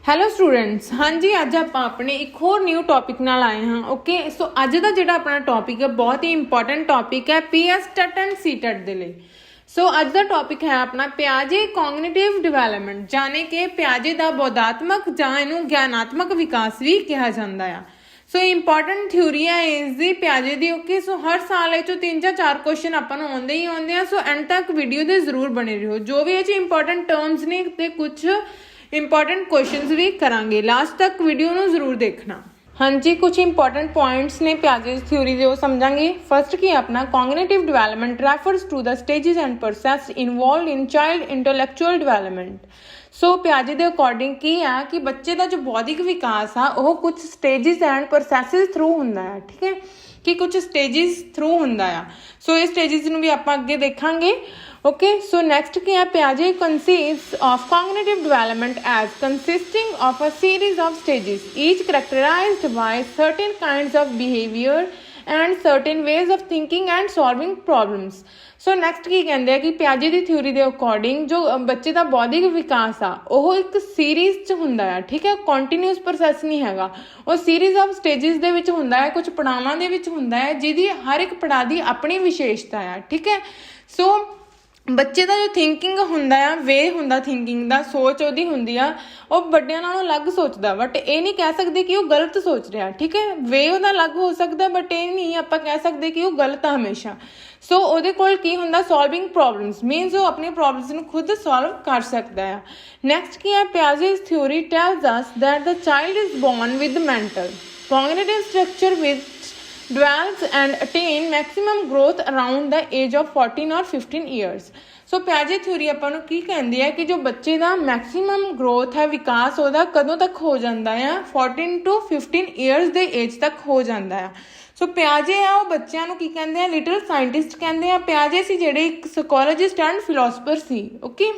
Hello students, ਹਾਂਜੀ ਅੱਜ ਆਪਾਂ ਆਪਣੇ ਇੱਕ ਹੋਰ ਨਿਊ ਟੌਪਿਕ ਨਾਲ ਆਏ ਹਾਂ। ਓਕੇ, ਸੋ ਅੱਜ ਦਾ ਜਿਹੜਾ ਆਪਣਾ ਟੌਪਿਕ ਹੈ ਬਹੁਤ ਹੀ ਇੰਪੋਰਟੈਂਟ ਟੌਪਿਕ ਹੈ ਪੀਐਸ ਟੈਟ ਐਂਡ ਸੀਟੈਟ ਦੇ ਲਈ। ਸੋ ਅੱਜ ਦਾ ਟੌਪਿਕ ਹੈ ਆਪਣਾ ਪਿਆਜੇ ਕੋਗਨੀਟਿਵ ਡਿਵੈਲਪਮੈਂਟ, ਜਾਣੇ ਕਿ ਪਿਆਜੇ ਦਾ ਬੌਧਾਤਮਕ ਜਾਂ ਇਹਨੂੰ ਗਿਆਨਾਤਮਕ ਵਿਕਾਸ ਵੀ ਕਿਹਾ ਜਾਂਦਾ ਆ। ਸੋ ਇੰਪੋਰਟੈਂਟ ਥਿਊਰੀ ਹੈ ਇਸ ਦੀ ਪਿਆਜੇ ਦੀ। ਓਕੇ, ਸੋ ਹਰ ਸਾਲ ਇਹ 'ਚੋਂ 3 ਜਾਂ 4 ਕੁਐਸਚਨ ਆਪਾਂ ਨੂੰ ਆਉਂਦੇ ਹੀ ਆਉਂਦੇ ਆ। ਸੋ ਐਂਡ ਤੱਕ ਵੀਡੀਓ ਦੇ ਜ਼ਰੂਰ ਬਣੇ ਰਹੋ। ਜੋ ਵੀ ਇਹ 'ਚ ਇੰਪੋਰਟੈਂਟ ਟਰਮਸ ਨੇ ਤੇ ਕੁਛ ਇੰਪੋਰਟੈਂਟ ਕੁਐਸਚਨਸ ਵੀ ਕਰਾਂਗੇ। ਲਾਸਟ ਤੱਕ ਵੀਡੀਓ ਨੂੰ ਜ਼ਰੂਰ ਦੇਖਣਾ। ਹਾਂਜੀ, ਕੁਝ ਇੰਪੋਰਟੈਂਟ ਪੁਆਇੰਟਸ ਨੇ ਪਿਆਜੇ ਥਿਊਰੀ ਦੇ, ਉਹ ਸਮਝਾਂਗੇ। ਫਸਟ ਕੀ ਆਪਣਾ cognitive development refers to the stages and process involved in child intellectual development. So ਪਿਆਜੇ ਦੇ ਅਕੋਰਡਿੰਗ ਕੀ ਆ ਕਿ ਬੱਚੇ ਦਾ ਜੋ ਬੌਧਿਕ ਵਿਕਾਸ ਆ ਉਹ ਕੁਝ ਸਟੇजेस ਐਂਡ ਪ੍ਰੋਸੈਸਿਸ ਥਰੂ ਹੁੰਦਾ ਹੈ। ਠੀਕ ਹੈ ਕਿ ਕੁਝ ਸਟੇजेस ਥਰੂ ਹੁੰਦਾ ਆ। ਸੋ ਇਹ ਸਟੇजेस ਨੂੰ ਵੀ ਆਪਾਂ ਅੱਗੇ ਦੇਖਾਂਗੇ। Okay, so next ਕੀ ਹੈ ਪਿਆਜੇ consists of cognitive development as consisting of a series of stages, each characterized by certain kinds of behavior and certain ways of thinking and solving problems. So next ਕੀ ਕਹਿੰਦੇ ਆ ਕਿ ਪਿਆਜੇ ਦੀ theory ਦੇ according ਜੋ ਬੱਚੇ ਦਾ ਬੌਧਿਕ ਵਿਕਾਸ ਆ ਉਹ ਇੱਕ ਸੀਰੀਜ਼ 'ਚ ਹੁੰਦਾ ਆ। ਠੀਕ ਹੈ, ਕੰਟੀਨਿਊਸ ਪ੍ਰੋਸੈਸ ਨਹੀਂ ਹੈਗਾ, ਉਹ ਸੀਰੀਜ਼ ਆਫ ਸਟੇजेस ਦੇ ਵਿੱਚ ਹੁੰਦਾ ਹੈ, ਕੁਝ ਪੜਾਵਾਂ ਦੇ ਵਿੱਚ ਹੁੰਦਾ ਹੈ, ਜਿਹਦੀ ਹਰ ਇੱਕ ਪੜਾਅ ਦੀ ਆਪਣੀ ਵਿਸ਼ੇਸ਼ਤਾ ਆ। ਠੀਕ ਹੈ, ਸੋ ਬੱਚੇ ਦਾ ਜੋ ਥਿੰਕਿੰਗ ਹੁੰਦਾ ਆ, ਵੇ ਹੁੰਦਾ ਥਿੰਕਿੰਗ ਦਾ, ਸੋਚ ਉਹਦੀ ਹੁੰਦੀ ਆ, ਉਹ ਵੱਡਿਆਂ ਨਾਲੋਂ ਅਲੱਗ ਸੋਚਦਾ। ਬਟ ਇਹ ਨਹੀਂ ਕਹਿ ਸਕਦੇ ਕਿ ਉਹ ਗਲਤ ਸੋਚ ਰਿਹਾ। ਠੀਕ ਹੈ, ਵੇ ਉਹਦਾ ਅਲੱਗ ਹੋ ਸਕਦਾ, ਬਟ ਇਹ ਨਹੀਂ ਆਪਾਂ ਕਹਿ ਸਕਦੇ ਕਿ ਉਹ ਗਲਤ ਆ ਹਮੇਸ਼ਾ। ਸੋ ਉਹਦੇ ਕੋਲ ਕੀ ਹੁੰਦਾ, ਸੋਲਵਿੰਗ ਪ੍ਰੋਬਲਮਸ, ਮੀਨਸ ਉਹ ਆਪਣੀ ਪ੍ਰੋਬਲਮਸ ਨੂੰ ਖੁਦ ਸੋਲਵ ਕਰ ਸਕਦਾ ਆ। ਨੈਕਸਟ ਕੀ ਹੈ Piaget's theory tells us that the child is born with mental cognitive structure which develops and attain maximum growth around the age of 14 or 15 years. So ਪਿਆਜੇ theory ਆਪਾਂ ਨੂੰ ਕੀ ਕਹਿੰਦੀ ਹੈ ਕਿ ਜੋ ਬੱਚੇ ਦਾ ਮੈਕਸੀਮਮ ਗਰੋਥ ਹੈ, ਵਿਕਾਸ ਉਹਦਾ ਕਦੋਂ ਤੱਕ ਹੋ ਜਾਂਦਾ ਆ, 14 to 15 ਈਅਰਸ ਦੇ ਏਜ ਤੱਕ ਹੋ ਜਾਂਦਾ ਆ। ਸੋ ਪਿਆਜੇ ਆ ਉਹ ਬੱਚਿਆਂ ਨੂੰ ਕੀ ਕਹਿੰਦੇ ਆ, ਲਿਟਲ ਸਾਇੰਟਿਸਟ ਕਹਿੰਦੇ ਆ। ਪਿਆਜੇ ਸੀ ਜਿਹੜੇ ਇੱਕ psychologist and philosopher C. Okay,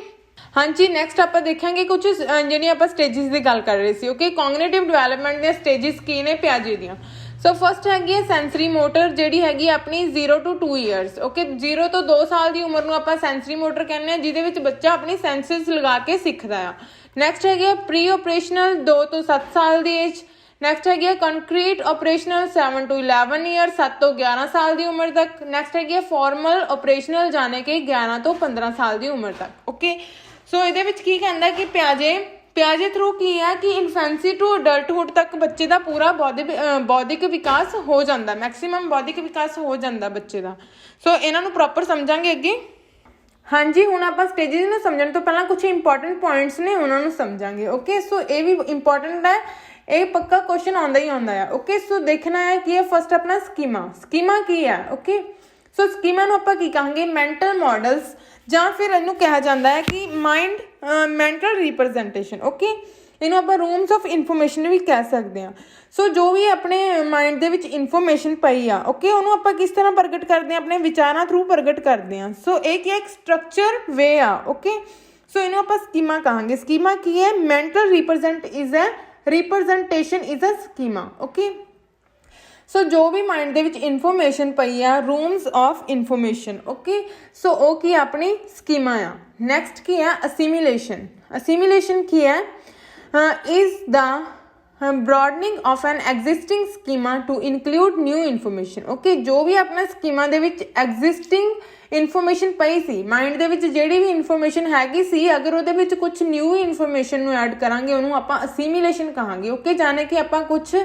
ਹਾਂਜੀ ਨੈਕਸਟ ਆਪਾਂ ਦੇਖਾਂਗੇ ਕੁਝ ਜਿਹੜੀਆਂ ਆਪਾਂ ਸਟੇजेस ਦੀ ਗੱਲ ਕਰ ਰਹੇ ਸੀ। ਓਕੇ, ਕੋਗਨੀਟਿਵ ਡਿਵੈਲਪਮੈਂਟ ਦੀਆਂ ਸਟੇजेस ਕੀ ਨੇ ਪਿਆਜੇ ਦੀਆਂ। ਸੋ ਫਸਟ ਹੈਗੀ ਹੈ ਸੈਂਸਰੀ ਮੋਟਰ, ਜਿਹੜੀ ਹੈਗੀ ਆਪਣੀ 0 to 2 ਈਅਰਸ। ਓਕੇ, 0 ਤੋਂ 2 ਸਾਲ ਦੀ ਉਮਰ ਨੂੰ ਆਪਾਂ ਸੈਂਸਰੀ ਮੋਟਰ ਕਹਿੰਦੇ ਹਾਂ, ਜਿਹਦੇ ਵਿੱਚ ਬੱਚਾ ਆਪਣੀ ਸੈਂਸਿਸ ਲਗਾ ਕੇ ਸਿੱਖਦਾ ਆ। ਨੈਕਸਟ ਹੈਗੀ ਹੈ ਪ੍ਰੀ ਆਪਰੇਸ਼ਨਲ 2 ਤੋਂ 7 ਸਾਲ ਦੀ ਏਜ। ਨੈਕਸਟ ਹੈਗੀ ਹੈ ਕੰਕਰੀਟ ਆਪਰੇਸ਼ਨਲ 7 to 11 ਈਅਰ, 7 ਤੋਂ 11 ਸਾਲ ਦੀ ਉਮਰ ਤੱਕ। ਨੈਕਸਟ ਹੈਗੀ ਹੈ ਫਾਰਮਲ ਆਪਰੇਸ਼ਨਲ, ਜਾਣੇ ਕਿ 11 ਤੋਂ 15 ਸਾਲ ਦੀ ਉਮਰ ਤੱਕ। ਓਕੇ, ਸੋ ਇਹਦੇ ਵਿੱਚ ਕੀ ਕਹਿੰਦਾ ਕਿ ਪਿਆਜੇ ਥਰੂ ਕੀ ਹੈ ਕਿ ਇਨਫੈਂਸੀ ਟੂ ਅਡਲਟਹੁੱਡ ਤੱਕ ਬੱਚੇ ਦਾ ਪੂਰਾ ਬੌਧਿਕ ਵਿਕਾਸ ਹੋ ਜਾਂਦਾ, ਮੈਕਸੀਮਮ ਬੌਧਿਕ ਵਿਕਾਸ ਹੋ ਜਾਂਦਾ ਬੱਚੇ ਦਾ। ਸੋ ਇਹਨਾਂ ਨੂੰ ਪ੍ਰੋਪਰ ਸਮਝਾਂਗੇ ਅੱਗੇ। ਹਾਂਜੀ, ਹੁਣ ਆਪਾਂ ਸਟੇजेस ਨੂੰ ਸਮਝਣ ਤੋਂ ਪਹਿਲਾਂ ਕੁਝ ਇੰਪੋਰਟੈਂਟ ਪੁਆਇੰਟਸ ਨੇ ਉਹਨਾਂ ਨੂੰ ਸਮਝਾਂਗੇ। ਓਕੇ, ਸੋ ਇਹ ਵੀ ਇੰਪੋਰਟੈਂਟ ਹੈ, ਇਹ ਪੱਕਾ ਕੁਐਸਚਨ ਆਉਂਦਾ ਹੀ ਆਉਂਦਾ ਆ। ਓਕੇ, ਸੋ ਦੇਖਣਾ ਹੈ ਕੀ ਹੈ ਫਸਟ ਆਪਣਾ ਸਕੀਮਾ ਕੀ ਹੈ। ਓਕੇ, ਸੋ ਸਕੀਮਾ ਨੂੰ ਆਪਾਂ ਕੀ ਕਹਾਂਗੇ, ਮੈਂਟਲ ਮੋਡਲਸ, ਜਾਂ ਫਿਰ ਇਹਨੂੰ ਕਿਹਾ ਜਾਂਦਾ ਹੈ ਕਿ ਮੈਂਟਲ ਰਿਪਰੈਜ਼ੈਂਟੇਸ਼ਨ। ਓਕੇ, ਇਹਨੂੰ ਆਪਾਂ ਰੂਮਸ ਆਫ ਇਨਫੋਰਮੇਸ਼ਨ ਵੀ ਕਹਿ ਸਕਦੇ ਹਾਂ। ਸੋ ਜੋ ਵੀ ਆਪਣੇ ਮਾਈਂਡ ਦੇ ਵਿੱਚ ਇਨਫੋਰਮੇਸ਼ਨ ਪਈ ਆ, ਓਕੇ, ਉਹਨੂੰ ਆਪਾਂ ਕਿਸ ਤਰ੍ਹਾਂ ਪ੍ਰਗਟ ਕਰਦੇ ਹਾਂ, ਆਪਣੇ ਵਿਚਾਰਾਂ ਥਰੂ ਪ੍ਰਗਟ ਕਰਦੇ ਹਾਂ। ਸੋ ਇਹ ਕੀ ਇੱਕ ਸਟਰਕਚਰ ਵੇ ਆ। ਓਕੇ, ਸੋ ਇਹਨੂੰ ਆਪਾਂ ਸਕੀਮਾ ਕਹਾਂਗੇ। ਸਕੀਮਾ ਕੀ ਹੈ, mental representation is a schema. Okay, so ਜੋ ਵੀ ਮਾਈਂਡ ਦੇ ਵਿੱਚ ਇਨਫੋਰਮੇਸ਼ਨ ਪਈ ਆ, rooms of information. Okay, so ਉਹ ਕੀ ਆਪਣੀ ਸਕੀਮਾ ਆ। ਨੈਕਸਟ ਕੀ ਹੈ ਅਸੀਮੀਲੇਸ਼ਨ ਕੀ ਹੈ, is the broadening of an existing schema to include new information. Okay, ਜੋ ਵੀ ਆਪਣਾ ਸਕੀਮਾ ਦੇ ਵਿੱਚ ਐਗਜ਼ਿਸਟਿੰਗ ਇਨਫੋਰਮੇਸ਼ਨ ਪਈ ਸੀ, ਮਾਈਂਡ ਦੇ ਵਿੱਚ ਜਿਹੜੀ ਵੀ ਇਨਫੋਰਮੇਸ਼ਨ ਹੈਗੀ ਸੀ, ਅਗਰ ਉਹਦੇ ਵਿੱਚ ਕੁਝ ਨਿਊ ਇਨਫੋਰਮੇਸ਼ਨ ਨੂੰ ਐਡ ਕਰਾਂਗੇ ਉਹਨੂੰ ਆਪਾਂ ਅਸੀਮੀਲੇਸ਼ਨ ਕਹਾਂਗੇ। ਓਕੇ, ਜਾਣੇ ਕਿ ਆਪਾਂ ਕੁਝ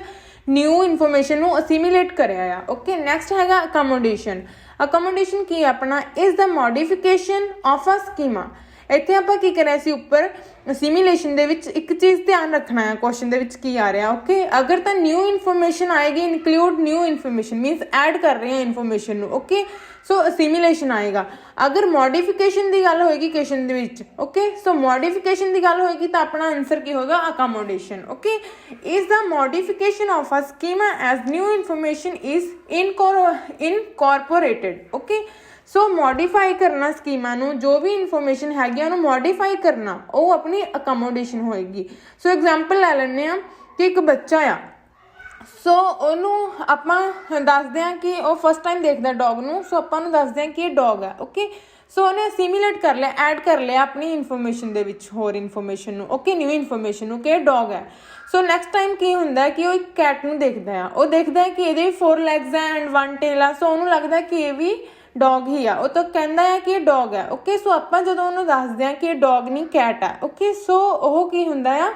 ਨਿਊ ਇਨਫੋਰਮੇਸ਼ਨ ਨੂੰ ਅਸੀਮੀਲੇਟ ਕਰਿਆ ਆ। ਓਕੇ, ਨੈਕਸਟ ਹੈਗਾ ਅਕੋਮੋਡੇਸ਼ਨ ਕੀ ਆਪਣਾ is the modification of a schema. ਇੱਥੇ ਆਪਾਂ ਕੀ ਕਰਿਆ ਸੀ, ਉੱਪਰ ਅਸੀਮੀਲੇਸ਼ਨ ਦੇ ਵਿੱਚ ਇੱਕ ਚੀਜ਼ ਧਿਆਨ ਰੱਖਣਾ ਹੈ, ਕੁਐਸਚਨ ਦੇ ਵਿੱਚ ਕੀ ਆ ਰਿਹਾ। ਓਕੇ, ਅਗਰ ਤਾਂ ਨਿਊ ਇਨਫੋਰਮੇਸ਼ਨ ਆਏਗੀ, include new information means add ਕਰ ਰਹੇ ਹਾਂ ਇਨਫੋਰਮੇਸ਼ਨ ਨੂੰ। ਓਕੇ, ਸੋ ਅਸੀਮੀਲੇਸ਼ਨ ਆਏਗਾ। ਅਗਰ ਮੋਡੀਫਿਕੇਸ਼ਨ ਦੀ ਗੱਲ ਹੋਏਗੀ ਕੁਐਸਚਨ ਦੇ ਵਿੱਚ, ਓਕੇ, ਸੋ ਮੋਡੀਫਿਕੇਸ਼ਨ ਦੀ ਗੱਲ ਹੋਏਗੀ ਤਾਂ ਆਪਣਾ ਆਨਸਰ ਕੀ ਹੋਗਾ, accommodation. Okay, is the modification of a schema as new information is incorporated. Okay, so modify ਕਰਨਾ ਸਕੀਮਾ ਨੂੰ, ਜੋ ਵੀ ਇਨਫੋਰਮੇਸ਼ਨ ਹੈਗੀ ਉਹਨੂੰ ਮੋਡੀਫਾਈ ਕਰਨਾ, ਉਹ ਆਪਣੀ ਅਕੋਮੋਡੇਸ਼ਨ ਹੋਏਗੀ। ਸੋ ਐਗਜ਼ਾਮਪਲ ਲੈ ਲੈਂਦੇ ਹਾਂ ਕਿ ਇੱਕ ਬੱਚਾ ਆ, ਸੋ ਉਹਨੂੰ ਆਪਾਂ ਦੱਸਦੇ ਹਾਂ ਕਿ ਉਹ ਫਸਟ ਟਾਈਮ ਦੇਖਦਾ ਡੌਗ ਨੂੰ, ਸੋ ਆਪਾਂ ਉਹਨੂੰ ਦੱਸਦੇ ਹਾਂ ਕਿ ਇਹ ਡੌਗ ਹੈ। ਓਕੇ, ਸੋ ਉਹਨੇ ਅਸੀਮੀਲੇਟ ਕਰ ਲਿਆ, ਐਡ ਕਰ ਲਿਆ ਆਪਣੀ ਇਨਫੋਰਮੇਸ਼ਨ ਦੇ ਵਿੱਚ ਹੋਰ ਇਨਫੋਰਮੇਸ਼ਨ ਨੂੰ, ਓਕੇ, ਨਿਊ ਇਨਫੋਰਮੇਸ਼ਨ ਨੂੰ ਕਿ ਇਹ ਡੌਗ ਹੈ। ਸੋ ਨੈਕਸਟ ਟਾਈਮ ਕੀ ਹੁੰਦਾ ਕਿ ਉਹ ਇੱਕ ਕੈਟ ਨੂੰ ਦੇਖਦਾ ਆ, ਉਹ ਦੇਖਦਾ ਹੈ ਕਿ ਇਹਦੇ ਵੀ 4 legs ਹੈ ਐਂਡ 1 tail ਆ, ਸੋ ਉਹਨੂੰ ਲੱਗਦਾ ਕਿ ਇਹ ਵੀ ਡੌਗ ਹੀ ਆ, ਉਹ ਤਾਂ ਕਹਿੰਦਾ ਹੈ ਕਿ ਇਹ ਡੌਗ ਹੈ, ਓਕੇ। ਸੋ ਆਪਾਂ ਜਦੋਂ ਉਹਨੂੰ ਦੱਸਦੇ ਹਾਂ ਕਿ ਇਹ ਡੌਗ ਨਹੀਂ ਕੈਟ ਹੈ, ਓਕੇ, ਸੋ ਉਹ ਕੀ ਹੁੰਦਾ ਆ,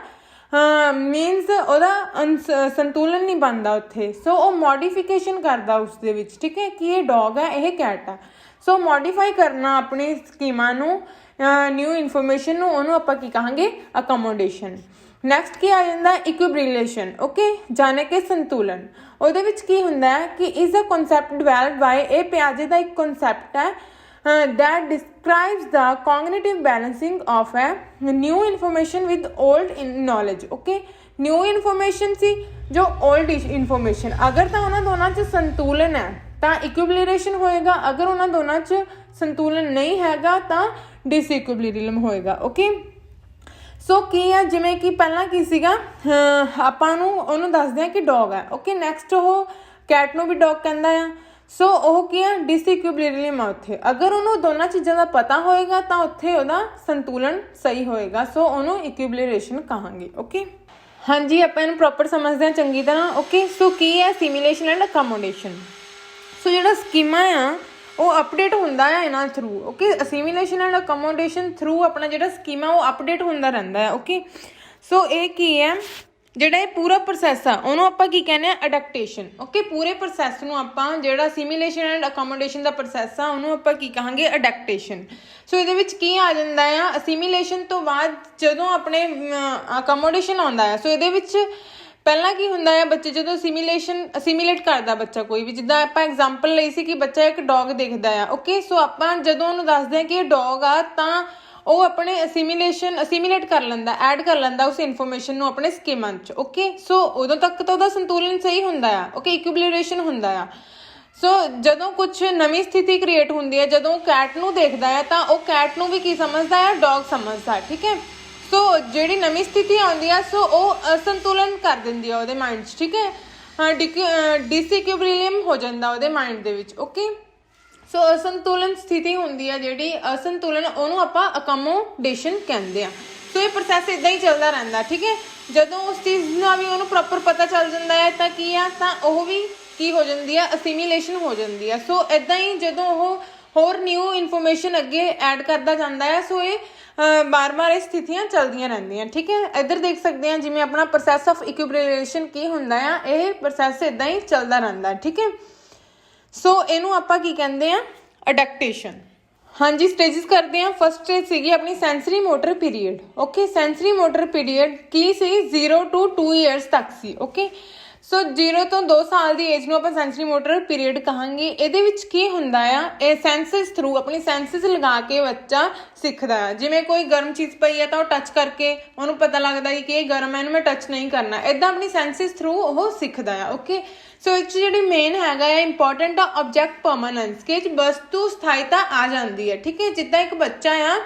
ਮੀਨਸ ਉਹਦਾ ਸੰਤੁਲਨ ਨਹੀਂ ਬਣਦਾ ਉੱਥੇ, ਸੋ ਉਹ ਮੋਡੀਫਿਕੇਸ਼ਨ ਕਰਦਾ ਉਸ ਦੇ ਵਿੱਚ, ਠੀਕ ਹੈ, ਕਿ ਇਹ ਡੌਗ ਹੈ, ਇਹ ਕੈਟ ਹੈ। ਸੋ ਮੋਡੀਫਾਈ ਕਰਨਾ ਆਪਣੀ ਸਕੀਮਾ ਨੂੰ, ਨਿਊ ਇਨਫੋਰਮੇਸ਼ਨ ਨੂੰ, ਉਹਨੂੰ ਆਪਾਂ ਕੀ ਕਹਾਂਗੇ, ਅਕੋਮੋਡੇਸ਼ਨ। ਨੈਕਸਟ ਕੀ ਆ ਜਾਂਦਾ, ਇਕੁਇਬ੍ਰਿਲੇਸ਼ਨ, ਓਕੇ, ਜਾਣੇ ਕਿ ਸੰਤੁਲਨ। ਉਹਦੇ ਵਿੱਚ ਕੀ ਹੁੰਦਾ ਹੈ ਕਿ is a concept developed by, ਇਹ ਪਿਆਜੇ ਦਾ ਇੱਕ ਕਨਸੈਪਟ ਹੈ that describes the cognitive balancing of a new information with old knowledge, okay, new information ਸੀ ਜੋ old information, ਅਗਰ ਤਾਂ ਉਹਨਾਂ ਦੋਨਾਂ 'ਚ ਸੰਤੁਲਨ ਹੈ ਤਾਂ ਇਕੁਇਬ੍ਰਿਲੇਸ਼ਨ ਹੋਏਗਾ, ਅਗਰ ਉਹਨਾਂ ਦੋਨਾਂ 'ਚ ਸੰਤੁਲਨ ਨਹੀਂ ਹੈਗਾ ਤਾਂ ਡਿਸਇਕੁਇਬ੍ਰਿਲਮ ਹੋਏਗਾ, ਓਕੇ। ਸੋ ਕੀ ਆ, ਜਿਵੇਂ ਕਿ ਪਹਿਲਾਂ ਕੀ ਸੀਗਾ, ਆਪਾਂ ਨੂੰ ਉਹਨੂੰ ਦੱਸਦੇ ਹਾਂ ਕਿ ਡੌਗ ਹੈ, ਓਕੇ, ਨੈਕਸਟ ਉਹ ਕੈਟ ਨੂੰ ਵੀ ਡੌਗ ਕਹਿੰਦਾ ਆ, ਸੋ ਉਹ ਕੀ ਆ, ਡਿਸਇਕੁਇਬ੍ਰਿਲਮ ਆ ਉੱਥੇ। ਅਗਰ ਉਹਨੂੰ ਦੋਨਾਂ ਚੀਜ਼ਾਂ ਦਾ ਪਤਾ ਹੋਏਗਾ ਤਾਂ ਉੱਥੇ ਉਹਦਾ ਸੰਤੁਲਨ ਸਹੀ ਹੋਏਗਾ, ਸੋ ਉਹਨੂੰ ਇਕੁਇਬ੍ਰਿਲੇਸ਼ਨ ਕਹਾਂਗੇ, ਓਕੇ। ਹਾਂਜੀ, ਆਪਾਂ ਇਹਨੂੰ ਪ੍ਰੋਪਰ ਸਮਝਦੇ ਹਾਂ ਚੰਗੀ ਤਰ੍ਹਾਂ, ਓਕੇ। ਸੋ ਕੀ ਹੈ, ਸਿਮੂਲੇਸ਼ਨ ਐਂਡ ਅਕੋਮੋਡੇਸ਼ਨ। ਸੋ ਜਿਹੜਾ ਸਕੀਮਾ ਆ ਉਹ ਅਪਡੇਟ ਹੁੰਦਾ ਆ ਇਹਨਾਂ through, okay, assimilation and accommodation through ਆਪਣਾ ਜਿਹੜਾ ਸਕੀਮਾ ਉਹ ਅਪਡੇਟ ਹੁੰਦਾ ਰਹਿੰਦਾ ਹੈ, ਓਕੇ। ਸੋ ਇਹ ਕੀ ਹੈ, ਜਿਹੜਾ ਇਹ ਪੂਰਾ ਪ੍ਰੋਸੈਸ ਆ ਉਹਨੂੰ ਆਪਾਂ ਕੀ ਕਹਿੰਦੇ ਆ, ਅਡੈਪਟੇਸ਼ਨ, ਓਕੇ। ਪੂਰੇ ਪ੍ਰੋਸੈਸ ਨੂੰ ਆਪਾਂ, ਜਿਹੜਾ simulation and accommodation the process ਆ, ਉਹਨੂੰ ਆਪਾਂ ਕੀ ਕਹਾਂਗੇ, ਅਡੈਪਟੇਸ਼ਨ। ਸੋ ਇਹਦੇ ਵਿੱਚ ਕੀ ਆ ਜਾਂਦਾ ਆ, ਅਸੀਮੀਲੇਸ਼ਨ ਤੋਂ ਬਾਅਦ ਜਦੋਂ ਆਪਣੇ ਅਕੋਮੋਡੇਸ਼ਨ ਆਉਂਦਾ ਆ, ਸੋ ਇਹਦੇ ਵਿੱਚ ਪਹਿਲਾਂ ਕੀ ਹੁੰਦਾ ਆ, ਬੱਚੇ ਜਦੋਂ ਅਸੀਮੀਲੇਟ ਕਰਦਾ ਬੱਚਾ ਕੋਈ ਵੀ, ਜਿੱਦਾਂ ਆਪਾਂ ਐਗਜ਼ਾਮਪਲ ਲਈ ਸੀ ਕਿ ਬੱਚਾ ਇੱਕ ਡੌਗ ਦੇਖਦਾ ਆ, ਓਕੇ। ਸੋ ਆਪਾਂ ਜਦੋਂ ਉਹਨੂੰ ਦੱਸਦੇ ਹਾਂ ਕਿ ਇਹ ਡੌਗ ਆ ਤਾਂ ਉਹ ਆਪਣੇ ਅਸੀਮੀਲੇਟ ਕਰ ਲੈਂਦਾ, ਐਡ ਕਰ ਲੈਂਦਾ ਉਸ ਇਨਫੋਰਮੇਸ਼ਨ ਨੂੰ ਆਪਣੇ ਸਕੀਮਾ 'ਚ, ਓਕੇ। ਸੋ ਉਦੋਂ ਤੱਕ ਤਾਂ ਉਹਦਾ ਸੰਤੁਲਨ ਸਹੀ ਹੁੰਦਾ ਆ, ਓਕੇ, ਇਕੁਇਬ੍ਰਿਲੇਸ਼ਨ ਹੁੰਦਾ ਆ। ਸੋ ਜਦੋਂ ਕੁਛ ਨਵੀਂ ਸਥਿਤੀ ਕ੍ਰੀਏਟ ਹੁੰਦੀ ਹੈ, ਜਦੋਂ ਕੈਟ ਨੂੰ ਦੇਖਦਾ ਹੈ ਤਾਂ ਉਹ ਕੈਟ ਨੂੰ ਵੀ ਕੀ ਸਮਝਦਾ ਹੈ, ਡੌਗ ਸਮਝਦਾ, ਠੀਕ ਹੈ। ਸੋ ਜਿਹੜੀ ਨਵੀਂ ਸਥਿਤੀ ਆਉਂਦੀ ਆ, ਸੋ ਉਹ ਅਸੰਤੁਲਨ ਕਰ ਦਿੰਦੀ ਆ ਉਹਦੇ ਮਾਈਂਡ 'ਚ, ਠੀਕ ਹੈ, ਡਿਸਇਕੁਇਬ੍ਰਿਲਮ ਹੋ ਜਾਂਦਾ ਉਹਦੇ ਮਾਈਂਡ ਦੇ ਵਿੱਚ, ਓਕੇ। ਸੋ ਅਸੰਤੁਲਨ ਸਥਿਤੀ ਹੁੰਦੀ ਆ ਜਿਹੜੀ, ਅਸੰਤੁਲਨ, ਉਹਨੂੰ ਆਪਾਂ ਅਕੋਮੋਡੇਸ਼ਨ ਕਹਿੰਦੇ ਆ। ਸੋ ਇਹ ਪ੍ਰੋਸੈਸ ਇੱਦਾਂ ਹੀ ਚੱਲਦਾ ਰਹਿੰਦਾ, ਠੀਕ ਹੈ। ਜਦੋਂ ਉਸ ਚੀਜ਼ ਦਾ ਵੀ ਉਹਨੂੰ ਪ੍ਰੋਪਰ ਪਤਾ ਚੱਲ ਜਾਂਦਾ ਹੈ ਤਾਂ ਕੀ ਆ, ਤਾਂ ਉਹ ਵੀ ਕੀ ਹੋ ਜਾਂਦੀ ਆ, ਅਸੀਮੀਲੇਸ਼ਨ ਹੋ ਜਾਂਦੀ ਆ। ਸੋ ਇੱਦਾਂ ਹੀ ਜਦੋਂ ਉਹ ਹੋਰ ਨਿਊ ਇਨਫੋਰਮੇਸ਼ਨ ਅੱਗੇ ਐਡ ਕਰਦਾ ਜਾਂਦਾ ਹੈ, ਸੋ ਇਹ ਬਾਰ-ਬਾਰ ਇਹ ਸਥਿਤੀਆਂ ਚੱਲਦੀਆਂ ਰਹਿੰਦੀਆਂ, ਠੀਕ ਹੈ। ਇੱਧਰ ਦੇਖ ਸਕਦੇ ਹਾਂ ਜਿਵੇਂ ਆਪਣਾ ਪ੍ਰੋਸੈਸ ਆਫ ਇਕੁਇਬ੍ਰਿਲੇਸ਼ਨ ਕੀ ਹੁੰਦਾ ਆ, ਇਹ ਪ੍ਰੋਸੈਸ ਇੱਦਾਂ ਹੀ ਚੱਲਦਾ ਰਹਿੰਦਾ, ਠੀਕ ਹੈ। ਸੋ ਇਹਨੂੰ ਆਪਾਂ ਕੀ ਕਹਿੰਦੇ ਆ, ਅਡੈਪਟੇਸ਼ਨ। ਹਾਂਜੀ, ਸਟੇਜਿਸ ਕਰਦੇ ਹਾਂ। ਫਸਟ ਸਟੇਜ ਸੀਗੀ ਆਪਣੀ sensory motor period, okay. Sensory motor period Ki C, 0 to 2 years ਤੱਕ ਸੀ, ਓਕੇ। ਸੋ 0 ਤੋਂ 2 ਸਾਲ ਦੀ ਏਜ ਨੂੰ ਆਪਾਂ ਸੈਂਸਰੀ ਮੋਟਰ ਪੀਰੀਅਡ ਕਹਾਂਗੇ। ਇਹਦੇ ਵਿੱਚ ਕੀ ਹੁੰਦਾ ਆ, ਇਹ ਸੈਂਸਸ ਥਰੂ, ਆਪਣੀ ਸੈਂਸਸ ਲਗਾ ਕੇ ਬੱਚਾ ਸਿੱਖਦਾ ਆ। ਜਿਵੇਂ ਕੋਈ ਗਰਮ ਚੀਜ਼ ਪਈ ਹੈ ਤਾਂ ਉਹ ਟੱਚ ਕਰਕੇ ਉਹਨੂੰ ਪਤਾ ਲੱਗਦਾ ਕਿ ਇਹ ਗਰਮ ਹੈ, ਇਹਨੂੰ ਮੈਂ ਟੱਚ ਨਹੀਂ ਕਰਨਾ, ਇੱਦਾਂ ਆਪਣੀ ਸੈਂਸਸ ਥਰੂ ਉਹ ਸਿੱਖਦਾ ਆ, ਓਕੇ। ਸੋ ਇਹ 'ਚ ਜਿਹੜੀ ਮੇਨ ਹੈਗਾ ਆ ਇੰਪੋਰਟੈਂਟ ਆ ਆਬਜੈਕਟ ਪਰਮਾਨੈਂਸ, ਕਿ ਵਸਤੂ ਸਥਾਇਤਾ ਆ ਜਾਂਦੀ ਹੈ, ਠੀਕ ਹੈ। ਜਿੱਦਾਂ ਇੱਕ ਬੱਚਾ ਆ,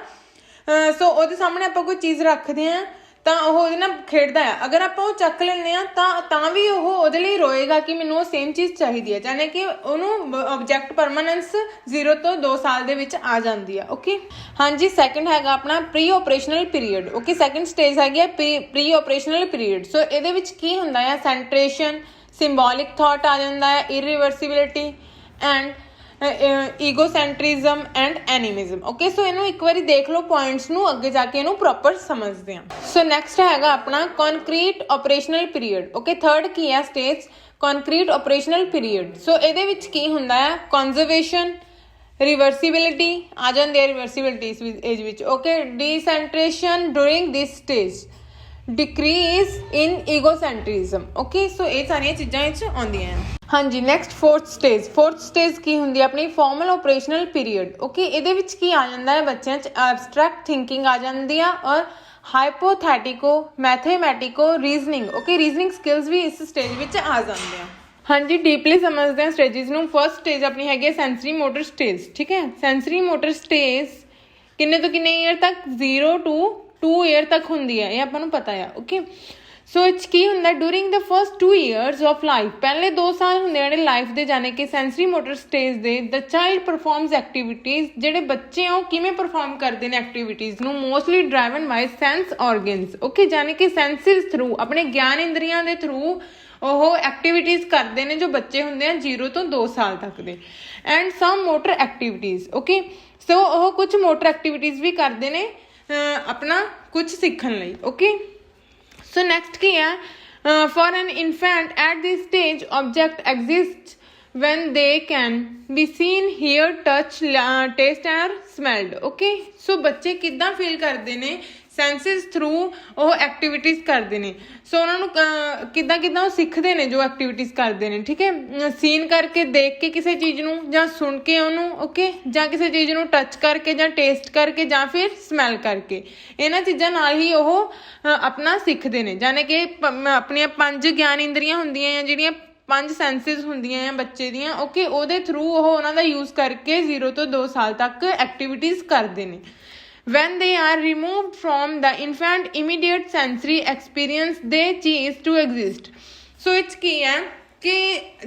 ਸੋ ਉਹਦੇ ਸਾਹਮਣੇ ਆਪਾਂ ਕੋਈ ਚੀਜ਼ ਰੱਖਦੇ ਹਾਂ ਤਾਂ ਉਹ ਉਹਦੇ ਨਾਲ ਖੇਡਦਾ ਆ, ਅਗਰ ਆਪਾਂ ਉਹ ਚੱਕ ਲੈਂਦੇ ਹਾਂ ਤਾਂ ਵੀ ਉਹ ਉਹਦੇ ਲਈ ਰੋਏਗਾ ਕਿ ਮੈਨੂੰ ਉਹ ਸੇਮ ਚੀਜ਼ ਚਾਹੀਦੀ ਹੈ, ਯਾਨੀ ਕਿ ਉਹਨੂੰ ਆਬਜੈਕਟ ਪਰਮਾਨੈਂਸ 0 ਤੋਂ 2 ਸਾਲ ਦੇ ਵਿੱਚ ਆ ਜਾਂਦੀ ਆ, ਓਕੇ। ਹਾਂਜੀ, ਸੈਕਿੰਡ ਹੈਗਾ ਆਪਣਾ pre operational period, okay. Second stage ਹੈਗੀ ਆ ਪ੍ਰੀ ਆਪਰੇਸ਼ਨਲ ਪੀਰੀਅਡ। ਸੋ ਇਹਦੇ ਵਿੱਚ ਕੀ ਹੁੰਦਾ ਆ, ਸੈਂਟਰੇਸ਼ਨ, ਸਿੰਬੋਲਿਕ ਥਾਟ ਆ ਜਾਂਦਾ ਹੈ, ਇਰੀਵਰਸੀਬਿਲਿਟੀ ਐਂਡ ਈਗੋਸੈਂਟਰਿਜ਼ਮ ਐਂਡ ਐਨੀਮਿਜ਼ਮ, ਓਕੇ। ਸੋ ਇਹਨੂੰ ਇੱਕ ਵਾਰੀ ਦੇਖ ਲਓ ਪੁਆਇੰਟਸ ਨੂੰ, ਅੱਗੇ ਜਾ ਕੇ ਇਹਨੂੰ ਪ੍ਰੋਪਰ ਸਮਝਦੇ ਹਾਂ। ਸੋ ਨੈਕਸਟ ਹੈਗਾ ਆਪਣਾ concrete operational period, okay. Third ਕੀ ਹੈ stage, concrete operational period. So ਇਹਦੇ ਵਿੱਚ ਕੀ ਹੁੰਦਾ ਹੈ, ਕੰਜ਼ਰਵੇਸ਼ਨ, ਰਿਵਰਸੀਬਿਲਿਟੀ ਆ ਜਾਂਦੀ ਹੈ, ਰਿਵਰਸੀਬਿਲਿਟੀ ਇਸ ਏਜ ਵਿੱਚ, okay. Decentration during this stage, decreases in egocentrism, okay. So ਇਹ ਸਾਰੀਆਂ ਚੀਜ਼ਾਂ ਵਿੱਚ ਆਉਂਦੀਆਂ ਹਨ। ਹਾਂਜੀ, ਨੈਕਸਟ ਫੋਰਥ ਸਟੇਜ ਕੀ ਹੁੰਦੀ ਹੈ ਆਪਣੀ ਫਾਰਮਲ ਆਪਰੇਸ਼ਨਲ ਪੀਰੀਅਡ, ਓਕੇ। ਇਹਦੇ ਵਿੱਚ ਕੀ ਆ ਜਾਂਦਾ ਹੈ, ਬੱਚਿਆਂ 'ਚ ਐਬਸਟਰੈਕਟ ਥਿੰਕਿੰਗ ਆ ਜਾਂਦੀ ਆ ਔਰ ਹਾਈਪੋਥੈਟਿਕੋ, ਮੈਥੇਮੈਟਿਕੋ, ਰੀਜ਼ਨਿੰਗ, ਓਕੇ। ਰੀਜ਼ਨਿੰਗ ਸਕਿੱਲਸ ਵੀ ਇਸ ਸਟੇਜ ਵਿੱਚ ਆ ਜਾਂਦੇ ਆ। ਹਾਂਜੀ, ਡੀਪਲੀ ਸਮਝਦੇ ਹਾਂ ਸਟੇਜਿਸ ਨੂੰ। ਫਸਟ ਸਟੇਜ ਆਪਣੀ ਹੈਗੀ ਹੈ ਸੈਂਸਰੀ ਮੋਟਰ ਸਟੇਜ, ਠੀਕ ਹੈ। ਸੈਂਸਰੀ ਮੋਟਰ ਸਟੇਜ ਕਿੰਨੇ ਤੋਂ ਕਿੰਨੇ ਈਅਰ ਤੱਕ, 0 to 2 ਈਅਰ ਤੱਕ ਹੁੰਦੀ ਹੈ, ਇਹ ਆਪਾਂ ਨੂੰ ਪਤਾ ਆ, ਓਕੇ। ਸੋ ਇਹ 'ਚ ਕੀ ਹੁੰਦਾ, during the first 2 years of life, ਪਹਿਲੇ 2 ਸਾਲ ਹੁੰਦੇ ਜਿਹੜੇ ਲਾਈਫ ਦੇ, ਜਾਣੇ ਕਿ ਸੈਂਸਰੀ ਮੋਟਰ ਸਟੇਜ ਦੇ, ਦ ਚਾਈਲਡ ਪਰਫਾਰਮਸ ਐਕਟੀਵਿਟੀਜ਼, ਜਿਹੜੇ ਬੱਚੇ ਆ ਉਹ ਕਿਵੇਂ ਪਰਫਾਰਮ ਕਰਦੇ ਨੇ ਐਕਟੀਵਿਟੀਜ਼ ਨੂੰ, ਮੋਸਟਲੀ ਡਰਾਈਵਨ ਬਾਈ ਸੈਂਸ ਔਰਗਨਸ, ਓਕੇ, ਜਾਣੇ ਕਿ ਸੈਂਸਿਸ ਥਰੂ, ਆਪਣੇ ਗਿਆਨ ਇੰਦਰੀਆਂ ਦੇ ਥਰੂ ਉਹ ਐਕਟੀਵਿਟੀਜ਼ ਕਰਦੇ ਨੇ ਜੋ ਬੱਚੇ ਹੁੰਦੇ ਆ 0 ਤੋਂ 2 ਸਾਲ ਤੱਕ ਦੇ। And some motor activities, okay, so ਉਹ ਕੁਝ ਮੋਟਰ ਐਕਟੀਵਿਟੀਜ਼ ਵੀ ਕਰਦੇ ਨੇ ਆਪਣਾ ਕੁਝ ਸਿੱਖਣ ਲਈ, ਓਕੇ। ਸੋ ਨੈਕਸਟ ਕੀ ਹੈ, for an infant at this stage object exists when they can be seen, hear, touch, taste or smelled, okay। ਸੋ ਬੱਚੇ ਕਿੱਦਾਂ ਫੀਲ ਕਰਦੇ ਨੇ, ਸੈਂਸਿਸ ਥਰੂ ਉਹ ਐਕਟੀਵਿਟੀਜ਼ ਕਰਦੇ ਨੇ। ਸੋ ਉਹਨਾਂ ਨੂੰ ਕਿੱਦਾਂ ਉਹ ਸਿੱਖਦੇ ਨੇ ਜੋ ਐਕਟੀਵਿਟੀਜ਼ ਕਰਦੇ ਨੇ, ਠੀਕ ਹੈ, ਸੀਨ ਕਰਕੇ, ਦੇਖ ਕੇ ਕਿਸੇ ਚੀਜ਼ ਨੂੰ, ਜਾਂ ਸੁਣ ਕੇ ਉਹਨੂੰ, ਓਕੇ, ਜਾਂ ਕਿਸੇ ਚੀਜ਼ ਨੂੰ ਟੱਚ ਕਰਕੇ, ਜਾਂ ਟੇਸਟ ਕਰਕੇ, ਜਾਂ ਫਿਰ ਸਮੈਲ ਕਰਕੇ। ਇਹਨਾਂ ਚੀਜ਼ਾਂ ਨਾਲ ਹੀ ਉਹ ਆਪਣਾ ਸਿੱਖਦੇ ਨੇ, ਜਾਣੇ ਕਿ ਆਪਣੀਆਂ 5 ਗਿਆਨ ਇੰਦਰੀਆਂ ਹੁੰਦੀਆਂ ਆ, ਜਿਹੜੀਆਂ 5 ਸੈਂਸਿਸ ਹੁੰਦੀਆਂ ਆ ਬੱਚੇ ਦੀਆਂ, ਓਕੇ, ਉਹਦੇ ਥਰੂ ਉਹ ਉਹਨਾਂ ਦਾ ਯੂਜ਼ ਕਰਕੇ 0 ਤੋਂ 2 ਸਾਲ ਤੱਕ ਐਕਟੀਵਿਟੀਜ਼ ਕਰਦੇ ਨੇ। When they are removed from the infant immediate sensory experience, they cease to exist। ਸੋ ਇਹ 'ਚ ਕੀ ਹੈ ਕਿ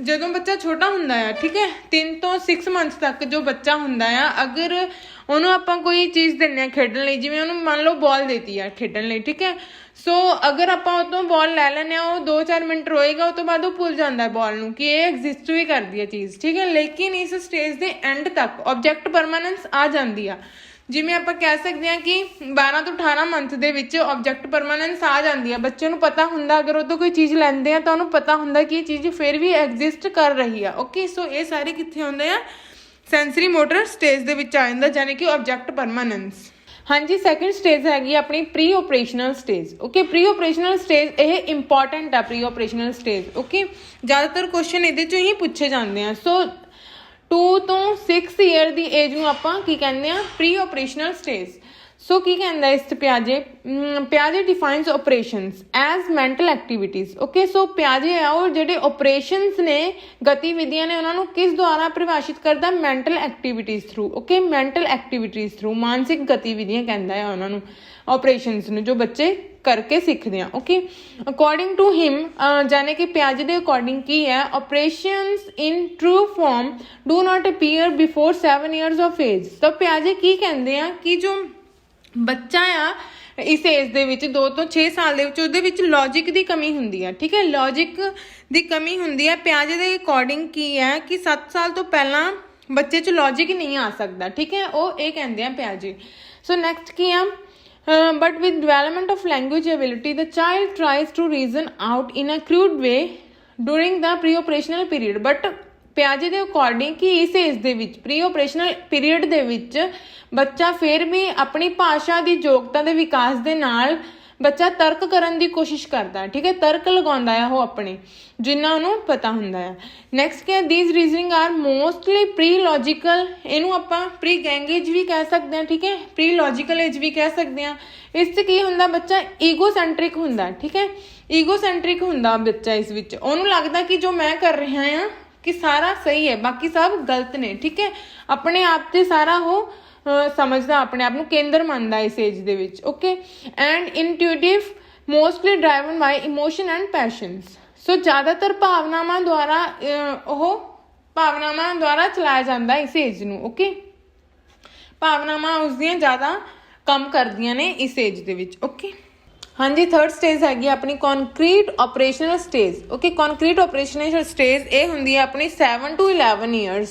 ਜਦੋਂ ਬੱਚਾ ਛੋਟਾ ਹੁੰਦਾ ਆ, ਠੀਕ ਹੈ, 3 ਤੋਂ 6 months ਤੱਕ ਜੋ ਬੱਚਾ ਹੁੰਦਾ ਆ, ਅਗਰ ਉਹਨੂੰ ਆਪਾਂ ਕੋਈ ਚੀਜ਼ ਦਿੰਦੇ ਹਾਂ ਖੇਡਣ ਲਈ, ਜਿਵੇਂ ਉਹਨੂੰ ਮੰਨ ਲਓ ਬਾਲ ਦੇਤੀ ਆ ਖੇਡਣ ਲਈ, ਠੀਕ ਹੈ, ਸੋ ਅਗਰ ਆਪਾਂ ਉਹ ਤੋਂ ਬਾਲ ਲੈ ਲੈਂਦੇ ਹਾਂ, ਉਹ 2-4 ਮਿੰਟ ਰੋਏਗਾ, ਉਹ ਤੋਂ ਬਾਅਦ ਉਹ ਭੁੱਲ ਜਾਂਦਾ ਬਾਲ ਨੂੰ ਕਿ ਇਹ ਐਗਜ਼ਿਸਟ ਵੀ ਕਰਦੀ ਹੈ ਚੀਜ਼, ਠੀਕ ਹੈ। ਲੇਕਿਨ ਇਸ ਸਟੇਜ ਦੇ ਐਂਡ ਤੱਕ ਆਬਜੈਕਟ ਪਰਮਾਨੈਂਸ ਆ ਜਾਂਦੀ ਆ, ਜਿਵੇਂ ਆਪਾਂ ਕਹਿ ਸਕਦੇ ਹਾਂ ਕਿ 12 ਤੋਂ 18 ਮੰਥ ਦੇ ਵਿੱਚ ਆਬਜੈਕਟ ਪਰਮਾਨੈਂਸ ਆ ਜਾਂਦੀ ਆ। ਬੱਚੇ ਨੂੰ ਪਤਾ ਹੁੰਦਾ, ਅਗਰ ਉਹ ਤੋਂ ਕੋਈ ਚੀਜ਼ ਲੈਂਦੇ ਆ ਤਾਂ ਉਹਨੂੰ ਪਤਾ ਹੁੰਦਾ ਕਿ ਇਹ ਚੀਜ਼ ਫਿਰ ਵੀ ਐਗਜ਼ਿਸਟ ਕਰ ਰਹੀ ਆ, ਓਕੇ। ਸੋ ਇਹ ਸਾਰੇ ਕਿੱਥੇ ਹੁੰਦੇ ਆ, ਸੈਂਸਰੀ ਮੋਟਰ ਸਟੇਜ ਦੇ ਵਿੱਚ ਆ ਜਾਂਦਾ, ਜਾਣੀ ਕਿ ਆਬਜੈਕਟ ਪਰਮਾਨੈਂਸ। ਹਾਂਜੀ, ਸੈਕਿੰਡ ਸਟੇਜ ਹੈਗੀ ਆਪਣੀ pre operational stage, okay. Pre operational stage ਇਹ ਇੰਪੋਰਟੈਂਟ ਆ, ਪ੍ਰੀ ਆਪਰੇਸ਼ਨਲ ਸਟੇਜ, ਓਕੇ। ਜ਼ਿਆਦਾਤਰ ਕੁਐਸਚਨ ਇਹਦੇ ਚੋਂ ਹੀ ਪੁੱਛੇ ਜਾਂਦੇ ਆ। ਸੋ 2 ਤੋਂ 6 ਈਅਰ ਦੀ ਏਜ ਨੂੰ ਆਪਾਂ ਕੀ ਕਹਿੰਦੇ ਆ, ਪ੍ਰੀ ਆਪਰੇਸ਼ਨਲ ਸਟੇਜ। ਸੋ ਕੀ ਕਹਿੰਦਾ ਇਸ 'ਚ ਪਿਆਜੇ defines operations as mental activities, okay. So ਪਿਆਜੇ ਆ ਉਹ ਜਿਹੜੇ ਆਪਰੇਸ਼ਨਸ ਨੇ, ਗਤੀਵਿਧੀਆਂ ਨੇ, ਉਹਨਾਂ ਨੂੰ ਕਿਸ ਦੁਆਰਾ ਪਰਿਭਾਸ਼ਿਤ ਕਰਦਾ, mental activities through, okay, mental activities through, ਮਾਨਸਿਕ ਗਤੀਵਿਧੀਆਂ ਕਹਿੰਦਾ ਆ ਉਹਨਾਂ ਨੂੰ, ਆਪਰੇਸ਼ਨਸ ਨੂੰ, ਜੋ ਬੱਚੇ ਕਰਕੇ ਸਿੱਖਦੇ ਆ, ਓਕੇ। ਅਕੋਰਡਿੰਗ ਟੂ ਹਿਮ, ਜਾਨੇ ਕਿ ਪਿਆਜੇ ਦੇ ਅਕੋਰਡਿੰਗ ਕੀ ਹੈ, operations in true form do not appear before 7 years of age। ਤਾਂ ਪਿਆਜੇ ਕੀ ਕਹਿੰਦੇ ਆ ਕਿ ਜੋ ਬੱਚਾ ਆ ਇਸ ਏਜ ਦੇ ਵਿੱਚ 2 ਤੋਂ 6 ਸਾਲ ਦੇ ਵਿੱਚ, ਉਹਦੇ ਵਿੱਚ ਲੌਜਿਕ ਦੀ ਕਮੀ ਹੁੰਦੀ ਹੈ, ਠੀਕ ਹੈ, ਲੌਜਿਕ ਦੀ ਕਮੀ ਹੁੰਦੀ ਹੈ। ਪਿਆਜੇ ਦੇ ਅਕੋਰਡਿੰਗ ਕੀ ਹੈ ਕਿ 7 ਸਾਲ ਤੋਂ ਪਹਿਲਾਂ ਬੱਚੇ 'ਚ ਲੌਜਿਕ ਨਹੀਂ ਆ ਸਕਦਾ, ਠੀਕ ਹੈ, ਉਹ ਇਹ ਕਹਿੰਦੇ ਆ ਪਿਆਜੇ। ਸੋ ਨੈਕਸਟ ਕੀ ਆ, but with development of language ability the child tries to reason out in a crude way during the pre-operational period। but ਪਿਆਜੇ ਦੇ ਅਕੋਰਡਿੰਗ ਕਿ ਇਸ ਏਜ ਦੇ ਵਿੱਚ, ਪ੍ਰੀ ਆਪਰੇਸ਼ਨਲ ਪੀਰੀਅਡ ਦੇ ਵਿੱਚ, ਬੱਚਾ ਫਿਰ ਵੀ ਆਪਣੀ ਭਾਸ਼ਾ ਦੀ ਯੋਗਤਾ ਦੇ ਵਿਕਾਸ ਦੇ ਨਾਲ ਬੱਚਾ ਤਰਕ ਕਰਨ ਦੀ ਕੋਸ਼ਿਸ਼ ਕਰਦਾ, ਠੀਕ ਹੈ, ਤਰਕ ਲਗਾਉਂਦਾ ਆ ਉਹ ਆਪਣੇ, ਜਿੰਨਾ ਉਹਨੂੰ ਪਤਾ ਹੁੰਦਾ ਆ। ਨੈਕਸਟ ਕੀ ਹੈ, these reasoning are mostly pre logical, ਇਹਨੂੰ ਆਪਾਂ ਪ੍ਰੀ ਗੈਂਗ ਏਜ ਵੀ ਕਹਿ ਸਕਦੇ ਹਾਂ, ਠੀਕ ਹੈ, ਪ੍ਰੀ ਲੌਜੀਕਲ ਏਜ ਵੀ ਕਹਿ ਸਕਦੇ ਹਾਂ। ਇਸ 'ਚ ਕੀ ਹੁੰਦਾ, ਬੱਚਾ ਈਗੋਸੈਂਟਰਿਕ ਹੁੰਦਾ, ਠੀਕ ਹੈ, ਈਗੋਸੈਂਟਰਿਕ ਹੁੰਦਾ ਬੱਚਾ ਇਸ ਵਿੱਚ, ਉਹਨੂੰ ਲੱਗਦਾ ਕਿ ਜੋ ਮੈਂ ਕਰ ਰਿਹਾ ਹਾਂ ਕਿ ਸਾਰਾ ਸਹੀ ਹੈ, ਬਾਕੀ ਸਭ ਗਲਤ ਨੇ, ਠੀਕ ਹੈ, ਆਪਣੇ ਆਪ ਤੇ ਸਾਰਾ ਉਹ ਸਮਝਦਾ, ਆਪਣੇ ਆਪ ਨੂੰ ਕੇਂਦਰ ਮੰਨਦਾ ਇਸ ਏਜ ਦੇ ਵਿੱਚ, okay. And intuitive mostly driven by emotion and passions. So ਜ਼ਿਆਦਾਤਰ ਭਾਵਨਾਵਾਂ ਦੁਆਰਾ ਚਲਾਇਆ ਜਾਂਦਾ ਇਸ ਏਜ ਨੂੰ, ਓਕੇ। ਭਾਵਨਾਵਾਂ ਉਸਦੀਆਂ ਜ਼ਿਆਦਾ ਕੰਮ ਕਰਦੀਆਂ ਨੇ ਇਸ ਏਜ ਦੇ ਵਿੱਚ, ਓਕੇ। ਹਾਂਜੀ, ਥਰਡ ਸਟੇਜ ਹੈਗੀ ਆਪਣੀ concrete operational stage, okay. Concrete operational stage ਇਹ ਹੁੰਦੀ ਹੈ ਆਪਣੀ 7 to 11 years,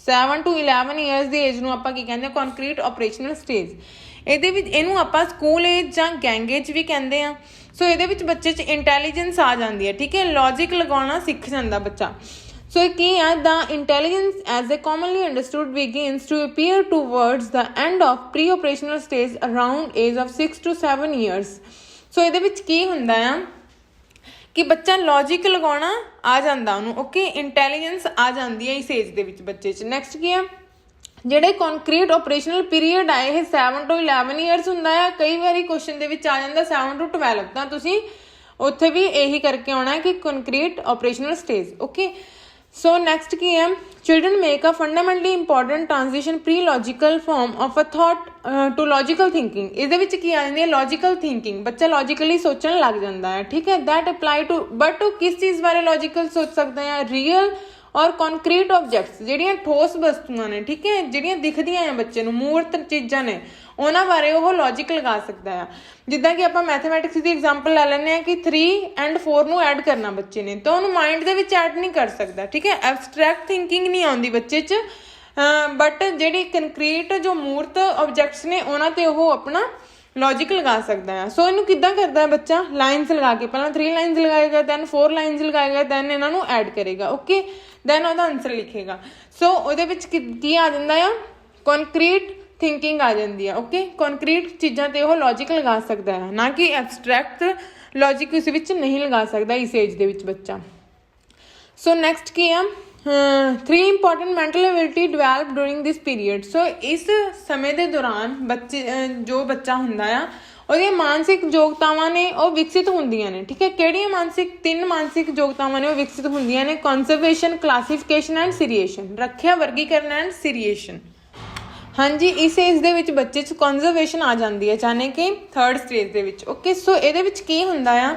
7 to 11 years the age ਨੂੰ ਆਪਾਂ ਕੀ ਕਹਿੰਦੇ ਆ, ਕੰਕਰੀਟ ਆਪਰੇਸ਼ਨਲ ਸਟੇਜ। ਇਹਦੇ ਵਿੱਚ ਇਹਨੂੰ ਆਪਾਂ ਸਕੂਲ ਏਜ ਜਾਂ ਗੈਂਗ ਏਜ ਵੀ ਕਹਿੰਦੇ ਆ। ਸੋ ਇਹਦੇ ਵਿੱਚ ਬੱਚੇ 'ਚ ਇੰਟੈਲੀਜੈਂਸ ਆ ਜਾਂਦੀ ਹੈ, ਠੀਕ ਹੈ, ਲੌਜਿਕ ਲਗਾਉਣਾ ਸਿੱਖ ਜਾਂਦਾ ਬੱਚਾ। ਸੋ ਇਹ ਕੀ ਹੈ, the intelligence as a commonly understood begins to appear towards the end of pre-operational stage around age of 6 to 7 years। ਸੋ ਇਹਦੇ ਵਿੱਚ ਕੀ ਹੁੰਦਾ ਆ ਕਿ ਬੱਚਾ ਲੌਜਿਕ ਲਗਾਉਣਾ ਆ ਜਾਂਦਾ ਉਹਨੂੰ, ਓਕੇ, ਇੰਟੈਲੀਜੈਂਸ ਆ ਜਾਂਦੀ ਹੈ ਇਸ ਏਜ ਦੇ ਵਿੱਚ ਬੱਚੇ 'ਚ। ਨੈਕਸਟ ਕੀ ਆ, ਜਿਹੜੇ ਕੰਕਰੀਟ ਆਪਰੇਸ਼ਨਲ ਪੀਰੀਅਡ ਆ ਇਹ 7 to 11 years ਹੁੰਦਾ ਆ। ਕਈ ਵਾਰੀ ਕੁਐਸਚਨ ਦੇ ਵਿੱਚ ਆ ਜਾਂਦਾ 7 to 12, ਤਾਂ ਤੁਸੀਂ ਉੱਥੇ ਵੀ ਇਹੀ ਕਰਕੇ ਆਉਣਾ ਕਿ concrete operational stage, okay. So next ਕੀ ਹੈ, children make a fundamentally important transition pre-logical form of a thought to logical thinking। ਇਹਦੇ ਵਿੱਚ ਕੀ ਆ ਜਾਂਦੀ ਹੈ, logical thinking, ਬੱਚਾ logically ਸੋਚਣ ਲੱਗ ਜਾਂਦਾ ਹੈ, ਠੀਕ ਹੈ। that apply to but ਉਹ ਕਿਸ ਚੀਜ਼ ਬਾਰੇ logical ਸੋਚ ਸਕਦਾ ਹੈ, real ਔਰ concrete objects, ਜਿਹੜੀਆਂ ਠੋਸ ਵਸਤੂਆਂ ਨੇ, ਠੀਕ ਹੈ, ਜਿਹੜੀਆਂ ਦਿਖਦੀਆਂ ਆ ਬੱਚੇ ਨੂੰ, ਮੂਰਤ ਚੀਜ਼ਾਂ ਨੇ, ਉਹਨਾਂ ਬਾਰੇ ਉਹ ਲੌਜਿਕ ਲਗਾ ਸਕਦਾ ਆ। ਜਿੱਦਾਂ ਕਿ ਆਪਾਂ ਮੈਥਮੈਟਿਕਸ ਦੀ ਐਗਜ਼ਾਮਪਲ ਲੈ ਲੈਂਦੇ ਹਾਂ ਕਿ 3 and 4 ਨੂੰ ਐਡ ਕਰਨਾ ਬੱਚੇ ਨੇ, ਤਾਂ ਉਹਨੂੰ ਮਾਈਂਡ ਦੇ ਵਿੱਚ ਐਡ ਨਹੀਂ ਕਰ ਸਕਦਾ, ਠੀਕ ਹੈ। ਐਬਸਟਰੈਕਟ ਥਿੰਕਿੰਗ ਨਹੀਂ ਆਉਂਦੀ ਬੱਚੇ 'ਚ, ਬਟ ਜਿਹੜੀ ਕੰਕਰੀਟ ਜੋ ਮੂਰਤ ਆਬਜੈਕਟਸ ਨੇ ਉਹਨਾਂ 'ਤੇ ਉਹ ਆਪਣਾ ਲੌਜਿਕ ਲਗਾ ਸਕਦਾ ਆ। ਸੋ ਇਹਨੂੰ ਕਿੱਦਾਂ ਕਰਦਾ ਹੈ ਬੱਚਾ, ਲਾਈਨਸ ਲਗਾ ਕੇ, ਪਹਿਲਾਂ 3 ਲਾਈਨਸ ਲਗਾਏਗਾ, ਦੈਨ 4 ਲਾਈਨਸ ਲਗਾਏਗਾ, ਦੈਨ ਇਹਨਾਂ ਨੂੰ ਐਡ ਕਰੇਗਾ, ਓਕੇ, ਦੈਨ ਉਹਦਾ ਆਨਸਰ ਲਿਖੇਗਾ। ਸੋ ਉਹਦੇ ਵਿੱਚ ਕੀ ਆ ਜਾਂਦਾ ਆ, ਕੰਕਰੀਟ ਥਿੰਕਿੰਗ ਆ ਜਾਂਦੀ ਆ, ਓਕੇ। ਕੰਕਰੀਟ ਚੀਜ਼ਾਂ 'ਤੇ ਉਹ ਲੌਜਿਕ ਲਗਾ ਸਕਦਾ ਹੈ, ਨਾ ਕਿ ਐਬਸਟਰੈਕਟ ਲੌਜਿਕ ਉਸ ਵਿੱਚ ਨਹੀਂ ਲਗਾ ਸਕਦਾ ਇਸ ਏਜ ਦੇ ਵਿੱਚ ਬੱਚਾ। ਸੋ ਨੈਕਸਟ ਕੀ ਆ, 3 important mental ability develop during this period. So ਇਸ ਸਮੇਂ ਦੇ ਦੌਰਾਨ ਬੱਚੇ ਜੋ ਬੱਚਾ ਹੁੰਦਾ ਆ ਉਹਦੀਆਂ ਮਾਨਸਿਕ ਯੋਗਤਾਵਾਂ ਨੇ ਉਹ ਵਿਕਸਿਤ ਹੁੰਦੀਆਂ ਨੇ, ਠੀਕ ਹੈ। ਕਿਹੜੀਆਂ ਤਿੰਨ ਮਾਨਸਿਕ ਯੋਗਤਾਵਾਂ ਨੇ ਉਹ ਵਿਕਸਿਤ ਹੁੰਦੀਆਂ ਨੇ, ਕੰਜ਼ਰਵੇਸ਼ਨ, ਕਲਾਸੀਫਿਕੇਸ਼ਨ ਐਂਡ ਸੀਰੀਏਸ਼ਨ, ਰੱਖਿਆ, ਵਰਗੀਕਰਨ ਐਂਡ ਸੀਰੀਏਸ਼ਨ। ਹਾਂਜੀ, ਇਸ ਏਜ ਦੇ ਵਿੱਚ ਬੱਚੇ 'ਚ ਕੰਜ਼ਰਵੇਸ਼ਨ ਆ ਜਾਂਦੀ ਹੈ, ਜਾਨੇ ਕਿ 3rd ਸਟੇਜ ਦੇ ਵਿੱਚ, ਓਕੇ। ਸੋ ਇਹਦੇ ਵਿੱਚ ਕੀ ਹੁੰਦਾ ਆ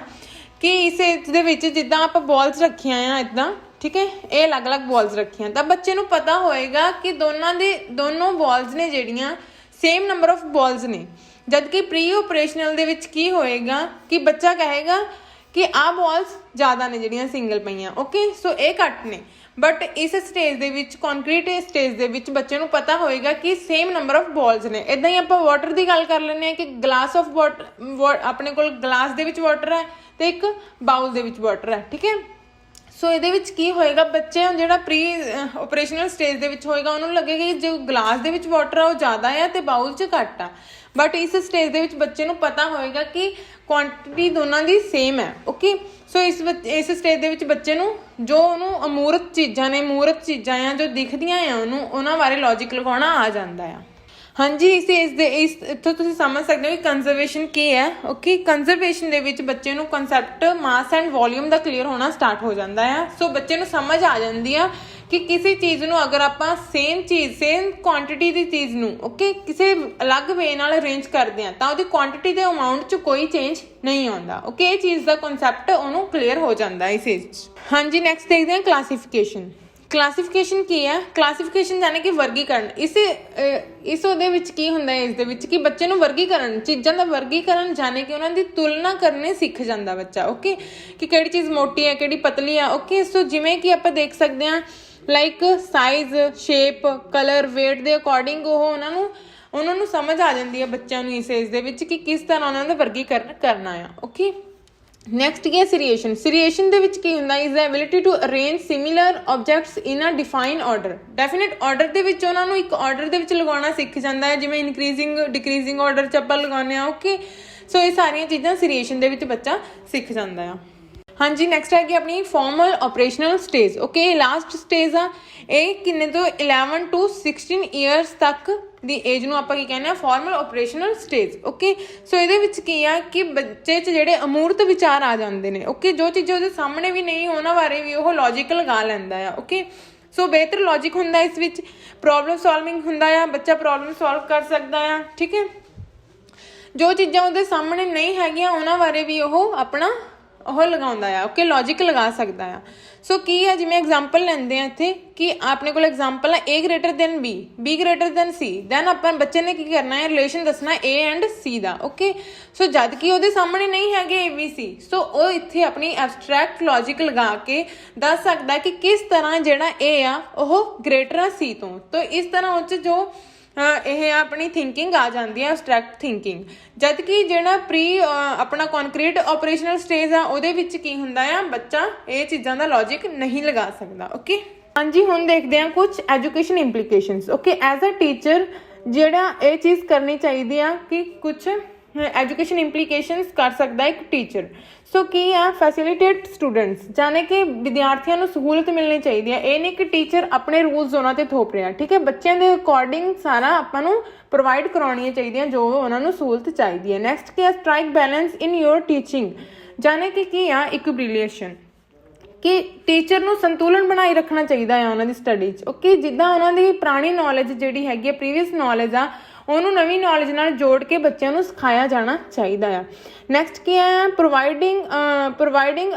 ਕਿ ਇਸ ਏਜ ਦੇ ਵਿੱਚ ਜਿੱਦਾਂ ਆਪਾਂ ਬੋਲਸ ਰੱਖੀਆਂ ਆ ਇੱਦਾਂ, ਠੀਕ ਹੈ, ਇਹ ਅਲੱਗ-ਅਲੱਗ ਬੋਲਸ ਰੱਖੀਆਂ, ਤਾਂ ਬੱਚੇ ਨੂੰ ਪਤਾ ਹੋਏਗਾ ਕਿ ਦੋਨੋਂ ਬੋਲਸ ਨੇ ਜਿਹੜੀਆਂ ਸੇਮ ਨੰਬਰ ਆਫ ਬੋਲਸ ਨੇ। ਜਦ ਕਿ ਪ੍ਰੀ ਓਪਰੇਸ਼ਨਲ ਦੇ ਵਿੱਚ ਕੀ ਹੋਏਗਾ ਕਿ ਬੱਚਾ ਕਹੇਗਾ ਕਿ ਆਹ ਬੋਲਸ ਜ਼ਿਆਦਾ ਨੇ ਜਿਹੜੀਆਂ ਸਿੰਗਲ ਪਈਆਂ, ਓਕੇ, ਸੋ ਇਹ ਘੱਟ ਨੇ। ਬਟ ਇਸ ਸਟੇਜ ਦੇ ਵਿੱਚ, ਕੰਕਰੀਟ ਸਟੇਜ ਦੇ ਵਿੱਚ ਬੱਚੇ ਨੂੰ ਪਤਾ ਹੋਏਗਾ ਕਿ ਸੇਮ ਨੰਬਰ ਆਫ ਬੋਲਸ ਨੇ। ਇੱਦਾਂ ਹੀ ਆਪਾਂ ਵਾਟਰ ਦੀ ਗੱਲ ਕਰ ਲੈਂਦੇ ਹਾਂ ਕਿ ਗਲਾਸ ਆਫ ਵਾਟਰ, ਆਪਣੇ ਕੋਲ ਗਲਾਸ ਦੇ ਵਿੱਚ ਵਾਟਰ ਹੈ ਤੇ ਇੱਕ ਬਾਉਲ ਦੇ ਵਿੱਚ ਵਾਟਰ ਹੈ, ਠੀਕ ਹੈ। ਸੋ ਇਹਦੇ ਵਿੱਚ ਕੀ ਹੋਏਗਾ, ਬੱਚੇ ਜਿਹੜਾ ਪ੍ਰੀ ਓਪਰੇਸ਼ਨਲ ਸਟੇਜ ਦੇ ਵਿੱਚ ਹੋਏਗਾ ਉਹਨੂੰ ਲੱਗੇਗਾ ਕਿ ਜੋ ਗਲਾਸ ਦੇ ਵਿੱਚ ਵਾਟਰ ਆ ਉਹ ਜ਼ਿਆਦਾ ਆ ਤੇ ਬਾਉਲ 'ਚ ਘੱਟ ਆ। ਬਟ ਇਸ ਸਟੇਜ ਦੇ ਵਿੱਚ ਬੱਚੇ ਨੂੰ ਪਤਾ ਹੋਏਗਾ ਕਿ ਕੁਆਂਟਿਟੀ ਦੋਨਾਂ ਦੀ ਸੇਮ ਹੈ, ਓਕੇ। ਸੋ ਇਸ ਸਟੇਜ ਦੇ ਵਿੱਚ ਬੱਚੇ ਨੂੰ ਜੋ ਉਹਨੂੰ ਅਮੂਰਤ ਚੀਜ਼ਾਂ ਨੇ, ਮੂਰਤ ਚੀਜ਼ਾਂ ਆ ਜੋ ਦਿਖਦੀਆਂ ਆ ਉਹਨੂੰ, ਉਹਨਾਂ ਬਾਰੇ ਲੌਜਿਕ ਲਗਾਉਣਾ ਆ ਜਾਂਦਾ ਆ। ਹਾਂਜੀ, ਇੱਥੋਂ ਤੁਸੀਂ ਸਮਝ ਸਕਦੇ ਹੋ ਕਿ ਕੰਜ਼ਰਵੇਸ਼ਨ ਕੀ ਹੈ, ਓਕੇ। ਕੰਜ਼ਰਵੇਸ਼ਨ ਦੇ ਵਿੱਚ ਬੱਚੇ ਨੂੰ concept mass and volume the clear ਹੋਣਾ ਸਟਾਰਟ ਹੋ ਜਾਂਦਾ ਆ। ਸੋ ਬੱਚੇ ਨੂੰ ਸਮਝ ਆ ਜਾਂਦੀ ਆ ਕਿ ਕਿਸੇ ਚੀਜ਼ ਨੂੰ ਅਗਰ ਆਪਾਂ ਸੇਮ ਕੁਆਂਟਿਟੀ ਦੀ ਚੀਜ਼ ਨੂੰ, ਓਕੇ, ਕਿਸੇ ਅਲੱਗ ਵੇ ਨਾਲ ਅਰੇਂਜ ਕਰਦੇ ਹਾਂ ਤਾਂ ਉਹਦੀ ਕੁਆਂਟਿਟੀ ਦੇ ਅਮਾਊਂਟ 'ਚ ਕੋਈ ਚੇਂਜ ਨਹੀਂ ਆਉਂਦਾ, ਓਕੇ। ਇਹ ਚੀਜ਼ ਦਾ ਕਨਸੈਪਟ ਉਹਨੂੰ ਕਲੀਅਰ ਹੋ ਜਾਂਦਾ ਇਸ ਏਜ 'ਚ। ਹਾਂਜੀ, ਨੈਕਸਟ ਦੇਖਦੇ ਹਾਂ ਕਲਾਸੀਫਿਕੇਸ਼ਨ। ਕਲਾਸੀਫਿਕੇਸ਼ਨ ਕੀ ਹੈ, ਕਲਾਸੀਫਿਕੇਸ਼ਨ ਜਾਨੇ ਕਿ ਵਰਗੀਕਰਨ। ਇਸ ਉਹਦੇ ਵਿੱਚ ਕੀ ਹੁੰਦਾ ਹੈ, ਇਸ ਦੇ ਵਿੱਚ ਕਿ ਬੱਚੇ ਨੂੰ ਵਰਗੀਕਰਨ, ਚੀਜ਼ਾਂ ਦਾ ਵਰਗੀਕਰਨ ਜਾਨੇ ਕਿ ਉਹਨਾਂ ਦੀ ਤੁਲਨਾ ਕਰਨੇ ਸਿੱਖ ਜਾਂਦਾ ਬੱਚਾ, ਓਕੇ, ਕਿ ਕਿਹੜੀ ਚੀਜ਼ ਮੋਟੀ ਹੈ, ਕਿਹੜੀ ਪਤਲੀ ਹੈ, ਓਕੇ। ਸੋ ਜਿਵੇਂ ਕਿ ਆਪਾਂ ਦੇਖ ਸਕਦੇ ਹਾਂ like size, shape, colour, weight ਦੇ ਅਕੋਰਡਿੰਗ ਉਹ ਉਹਨਾਂ ਨੂੰ ਸਮਝ ਆ ਜਾਂਦੀ ਹੈ ਬੱਚਿਆਂ ਨੂੰ ਇਸ ਏਜ ਦੇ ਵਿੱਚ ਕਿ ਕਿਸ ਤਰ੍ਹਾਂ ਉਹਨਾਂ ਦਾ ਵਰਗੀਕਰਨ ਕਰਨਾ ਆ, ਓਕੇ। ਨੈਕਸਟ ਕੀ ਹੈ, ਸੀਰੀਏਸ਼ਨ। ਸੀਰੀਏਸ਼ਨ ਦੇ ਵਿੱਚ ਕੀ ਹੁੰਦਾ, is the ability to arrange similar objects in a define order. Definite order ਦੇ ਵਿੱਚ ਉਹਨਾਂ ਨੂੰ ਇੱਕ ਆਰਡਰ ਦੇ ਵਿੱਚ ਲਗਾਉਣਾ ਸਿੱਖ ਜਾਂਦਾ ਹੈ, ਜਿਵੇਂ ਇਨਕਰੀਜ਼ਿੰਗ ਡਿਕਰੀਜ਼ਿੰਗ ਆਰਡਰ 'ਚ ਆਪਾਂ ਲਗਾਉਂਦੇ ਹਾਂ, ਓਕੇ। ਸੋ ਇਹ ਸਾਰੀਆਂ ਚੀਜ਼ਾਂ ਸੀਰੀਏਸ਼ਨ ਦੇ ਵਿੱਚ ਬੱਚਾ ਸਿੱਖ ਜਾਂਦਾ ਆ। ਹਾਂਜੀ, ਨੈਕਸਟ ਹੈਗੀ ਆਪਣੀ ਫਾਰਮਲ ਆਪਰੇਸ਼ਨਲ ਸਟੇਜ, ਓਕੇ। ਇਹ ਲਾਸਟ ਸਟੇਜ ਆ, ਇਹ ਕਿੰਨੇ ਤੋਂ 11 to 16 ਈਅਰਸ ਤੱਕ ਦੀ ਏਜ ਨੂੰ ਆਪਾਂ ਕੀ ਕਹਿੰਦੇ ਆ, ਫਾਰਮਲ ਆਪਰੇਸ਼ਨਲ ਸਟੇਜ, ਓਕੇ। ਸੋ ਇਹਦੇ ਵਿੱਚ ਕੀ ਆ ਕਿ ਬੱਚੇ 'ਚ ਜਿਹੜੇ ਅਮੂਰਤ ਵਿਚਾਰ ਆ ਜਾਂਦੇ ਨੇ, ਓਕੇ, ਜੋ ਚੀਜ਼ਾਂ ਉਹਦੇ ਸਾਹਮਣੇ ਵੀ ਨਹੀਂ ਉਹਨਾਂ ਬਾਰੇ ਵੀ ਉਹ ਲੌਜਿਕ ਲਗਾ ਲੈਂਦਾ ਆ, ਓਕੇ। ਸੋ ਬਿਹਤਰ ਲੌਜਿਕ ਹੁੰਦਾ ਇਸ ਵਿੱਚ, ਪ੍ਰੋਬਲਮ ਸੋਲਵਿੰਗ ਹੁੰਦਾ ਆ, ਬੱਚਾ ਪ੍ਰੋਬਲਮ ਸੋਲਵ ਕਰ ਸਕਦਾ ਆ, ਠੀਕ ਹੈ। ਜੋ ਚੀਜ਼ਾਂ ਉਹਦੇ ਸਾਹਮਣੇ ਨਹੀਂ ਹੈਗੀਆਂ ਉਹਨਾਂ ਬਾਰੇ ਵੀ ਉਹ ਆਪਣਾ ਉਹ ਲਗਾਉਂਦਾ ਆ, ਓਕੇ, ਲੌਜਿਕ ਲਗਾ ਸਕਦਾ ਆ। ਸੋ ਕੀ ਹੈ, ਜਿਵੇਂ ਐਗਜ਼ਾਮਪਲ ਲੈਂਦੇ ਆ ਇੱਥੇ ਕਿ ਆਪਣੇ ਕੋਲ ਐਗਜ਼ਾਮਪਲ ਹੈ A greater than B, B greater than C, then ਆਪਾਂ ਬੱਚੇ ਨੇ ਕੀ ਕਰਨਾ ਹੈ, ਰਿਲੇਸ਼ਨ ਦੱਸਣਾ A and C ਦਾ, ਓਕੇ। ਸੋ ਜਦ ਕਿ ਉਹਦੇ ਸਾਹਮਣੇ ਨਹੀਂ ਹੈਗੇ ABC, ਸੋ ਉਹ ਇੱਥੇ ਆਪਣੀ ਐਬਸਟਰੈਕਟ ਲੌਜਿਕ ਲਗਾ ਕੇ ਦੱਸ ਸਕਦਾ ਕਿ ਕਿਸ ਤਰ੍ਹਾਂ ਜਿਹੜਾ A ਆ ਉਹ ਗ੍ਰੇਟਰ ਆ C ਤੋਂ। ਤਾਂ ਇਸ ਤਰ੍ਹਾਂ ਉਹ 'ਚ ਜੋ ਇਹ ਆਪਣੀ ਥਿੰਕਿੰਗ ਆ ਜਾਂਦੀ ਹੈ, ਐਬਸਟਰੈਕਟ ਥਿੰਕਿੰਗ। ਜਦ ਕਿ ਜਿਹੜਾ ਆਪਣਾ ਕੰਕਰੀਟ ਆਪਰੇਸ਼ਨਲ ਸਟੇਜ ਆ ਉਹਦੇ ਵਿੱਚ ਕੀ ਹੁੰਦਾ ਆ, ਬੱਚਾ ਇਹ ਚੀਜ਼ਾਂ ਦਾ ਲੌਜਿਕ ਨਹੀਂ ਲਗਾ ਸਕਦਾ, ਓਕੇ। ਹਾਂਜੀ, ਹੁਣ ਦੇਖਦੇ ਹਾਂ ਕੁਝ education implications, okay. As a teacher ਜਿਹੜਾ ਇਹ ਚੀਜ਼ ਕਰਨੀ ਚਾਹੀਦੀ ਆ ਕਿ ਕੁਝ ਐਜੂਕੇਸ਼ਨ ਇੰਪਲੀਕੇਸ਼ਨਸ ਕਰ ਸਕਦਾ ਇੱਕ ਟੀਚਰ। ਸੋ ਕੀ ਆ, ਫੈਸਿਲੀਟੇਟ ਸਟੂਡੈਂਟਸ, ਜਾਨੇ ਕਿ ਵਿਦਿਆਰਥੀਆਂ ਨੂੰ ਸਹੂਲਤ ਮਿਲਣੀ ਚਾਹੀਦੀ ਹੈ। ਇਹ ਨਹੀਂ ਕਿ ਟੀਚਰ ਆਪਣੇ ਰੂਲਸ ਉਹਨਾਂ ਤੇ ਥੋਪ ਰਿਹਾ, ਠੀਕ ਹੈ। ਬੱਚਿਆਂ ਦੇ ਅਕੋਰਡਿੰਗ ਸਾਰਾ ਆਪਾਂ ਨੂੰ ਪ੍ਰੋਵਾਈਡ ਕਰਾਉਣੀਆਂ ਚਾਹੀਦੀਆਂ ਜੋ ਉਹਨਾਂ ਨੂੰ ਸਹੂਲਤ ਚਾਹੀਦੀ ਹੈ। ਨੈਕਸਟ ਕੀ ਆ, ਸਟ੍ਰਾਈਕ ਬੈਲੈਂਸ ਇਨ ਯੋਰ ਟੀਚਿੰਗ, ਜਾਨੇ ਕਿ ਕੀ ਆ, ਇਕੁਇਬਿਲਿਏਸ਼ਨ। ਕਿ ਟੀਚਰ ਨੂੰ ਸੰਤੁਲਨ ਬਣਾਈ ਰੱਖਣਾ ਚਾਹੀਦਾ ਆ ਉਹਨਾਂ ਦੀ ਸਟੱਡੀ 'ਚ। ਓਕੇ, ਜਿੱਦਾਂ ਉਹਨਾਂ ਦੀ ਪੁਰਾਣੀ ਨੌਲੇਜ ਜਿਹੜੀ ਹੈਗੀ ਆ, ਪ੍ਰੀਵੀਅਸ ਨੌਲੇਜ ਆ, ਉਹਨੂੰ ਨਵੀਂ ਨੌਲੇਜ ਨਾਲ ਜੋੜ ਕੇ ਬੱਚਿਆਂ ਨੂੰ ਸਿਖਾਇਆ ਜਾਣਾ ਚਾਹੀਦਾ ਆ। ਨੈਕਸਟ ਕੀ ਹੈ, providing